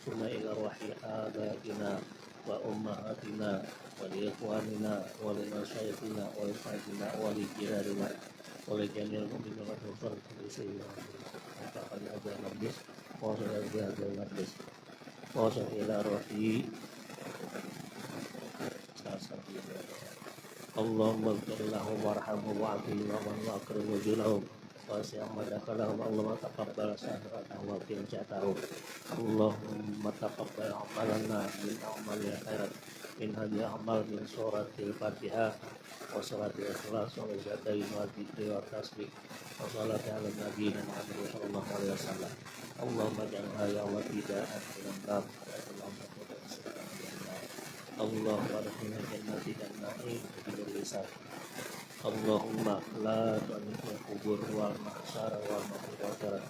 ثم إلى روح آبائنا وأمهاتنا ولإخواننا ولمشايخنا ولحاجنا ولجيراننا ولجميع المؤمنين والمسلمين كل شيء وصل هذا المجلس وصل إلى هذا المجلس وصل إلى روح اللهم اغفر لهم وارحمهم وعافهم واكرم نزلهم واسع مدخلهم اللهم تقبل سعادتهم وقهم جاتهم اللهم تقبل عملنا من اعمال الخيرات من هذه الاعمال من سوره الفاتحه وصلاه الاخلاص والزكاه والذكر والتسبيح وصلاه على النبي محمد صلى الله عليه وسلم اللهم اجعلها يا الله فداء من النار اللهم ادخلنا جناتك النعيم بدون حساب اللهم لا تؤمن القبور والمحشر والمغفرة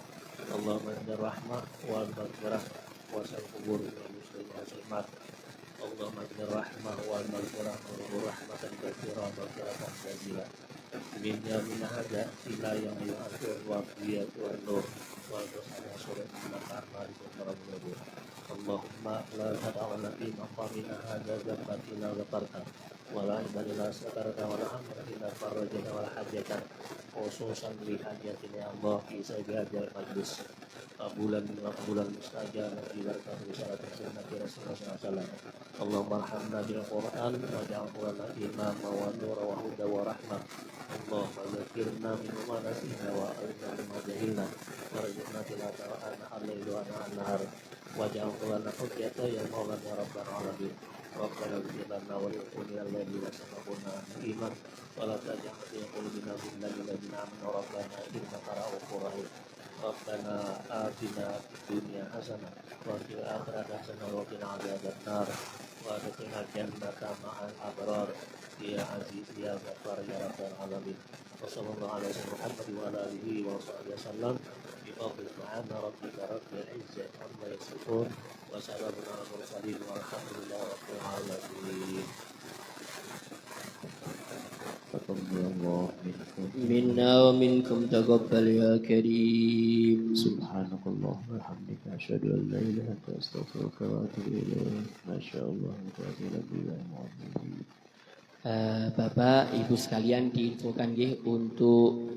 اللهم ان الرحمة والمغفرة واسع القبور والمسلمين والمسلمات اللهم ان الرحمة والمغفرة ورحمة كثيرة ومغفرة جزيلة من هذا إلى يوم الآخر والضياء والنور والرسول سورة الأعمال والمغفرة اللهم لا تدع لنا في مقامنا هذا ذنبا إلا غفرته ولا عيبا إلا سترته ولا حمدا إلا فرجته ولا حاجة خصوصا لحاجتنا يا الله في سائر هذا المجلس قبولا مقبولا مستجابا في بركة رسالة سيدنا رسول الله صلى الله عليه وسلم اللهم ارحمنا بالقرآن واجعله لنا إماما ونورا وهدى ورحمة اللهم ذكرنا مما نسينا وأرنا مما جهلنا وارزقنا تلاوته آناء الليل وآناء النهار واجعله لنا حجة يا مولانا يا رب العالمين ربنا اغفر لنا ولإخواننا الذين سبقونا بالإيمان ولا تجعل في قلوبنا غلا للذين آمنوا ربنا إنك رؤوف رحيم ربنا آتنا في الدنيا حسنة وفي الآخرة حسنة وقنا عذاب النار وادخلنا الجنة مع الأبرار يا عزيز يا غفار يا رب العالمين وصلى الله على سيدنا محمد وعلى آله وصحبه وسلم بفضل سبحان ربك رب العزة عما يصفون وسلام على المرسلين والحمد لله رب العالمين. تقبل الله منكم منا ومنكم تقبل يا كريم. سبحانك اللهم وبحمدك أشهد أن لا إله إلا أنت أستغفرك وأتوب إليك. ما شاء الله وتعالى بالله المعظم. Bapak Ibu sekalian diinfokan nggih untuk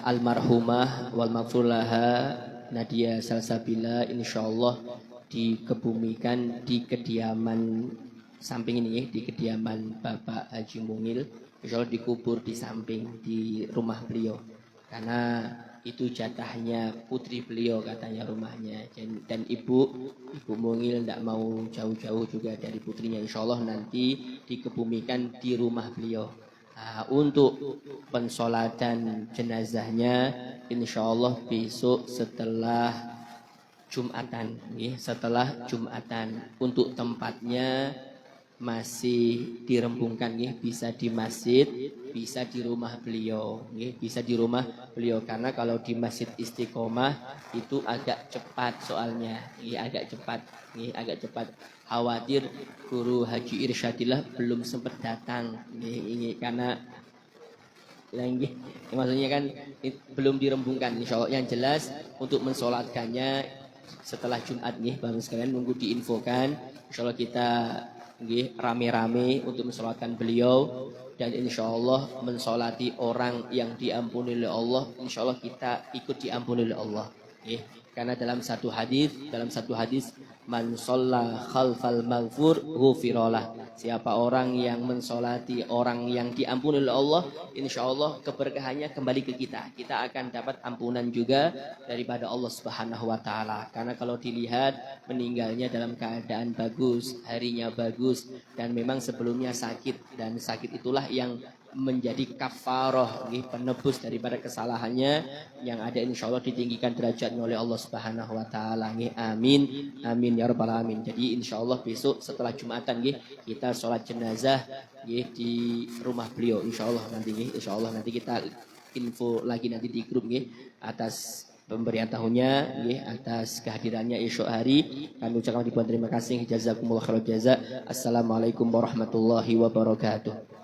almarhumah wal maghfurlaha Nadia Salsabila insyaallah dikebumikan di kediaman samping ini di kediaman Bapak Haji Mungil, insyaallah dikubur di samping di rumah beliau karena itu jatahnya putri beliau katanya rumahnya dan ibu Mungil tidak mau jauh-jauh juga dari putrinya, insyaallah nanti dikebumikan di rumah beliau. Untuk pensolatan jenazahnya insyaallah besok setelah Jumatan, untuk tempatnya masih dirembungkan bisa di masjid, bisa di rumah beliau, bisa di rumah beliau karena kalau di Masjid Istiqomah itu agak cepat soalnya, agak cepat. Khawatir guru Haji Irsyadillah belum sempat datang, karena maksudnya kan belum dirembungkan. Insyaallah yang jelas untuk mensolatkannya setelah Jumat Bapak sekalian nunggu diinfokan. Insyaallah kita rame-rame untuk mensolatkan beliau dan insyaallah mensolati orang yang diampuni oleh Allah, insyaallah kita ikut diampuni oleh Allah. Karena dalam satu hadis man sholla khalfal maghfur ghufiralah. Siapa orang yang mensolati orang yang diampuni oleh Allah, insyaallah keberkahannya kembali ke kita. Kita akan dapat ampunan juga daripada Allah Subhanahu wa taala. Karena kalau dilihat meninggalnya dalam keadaan bagus, harinya bagus dan memang sebelumnya sakit dan sakit itulah yang menjadi kafaroh, penebus daripada kesalahannya yang ada, insyaallah ditinggikan derajatnya oleh Allah Subhanahu wa taala. Amin. Amin ya rabbal alamin. Jadi insyaallah besok setelah Jumatan kita sholat jenazah di rumah beliau insyaallah nanti kita info lagi nanti di grup atas pemberian tahunnya atas kehadirannya esok hari. Kami ucapkan ribuan terima kasih. Jazakumullah khairan jaza. Assalamualaikum warahmatullahi wabarakatuh.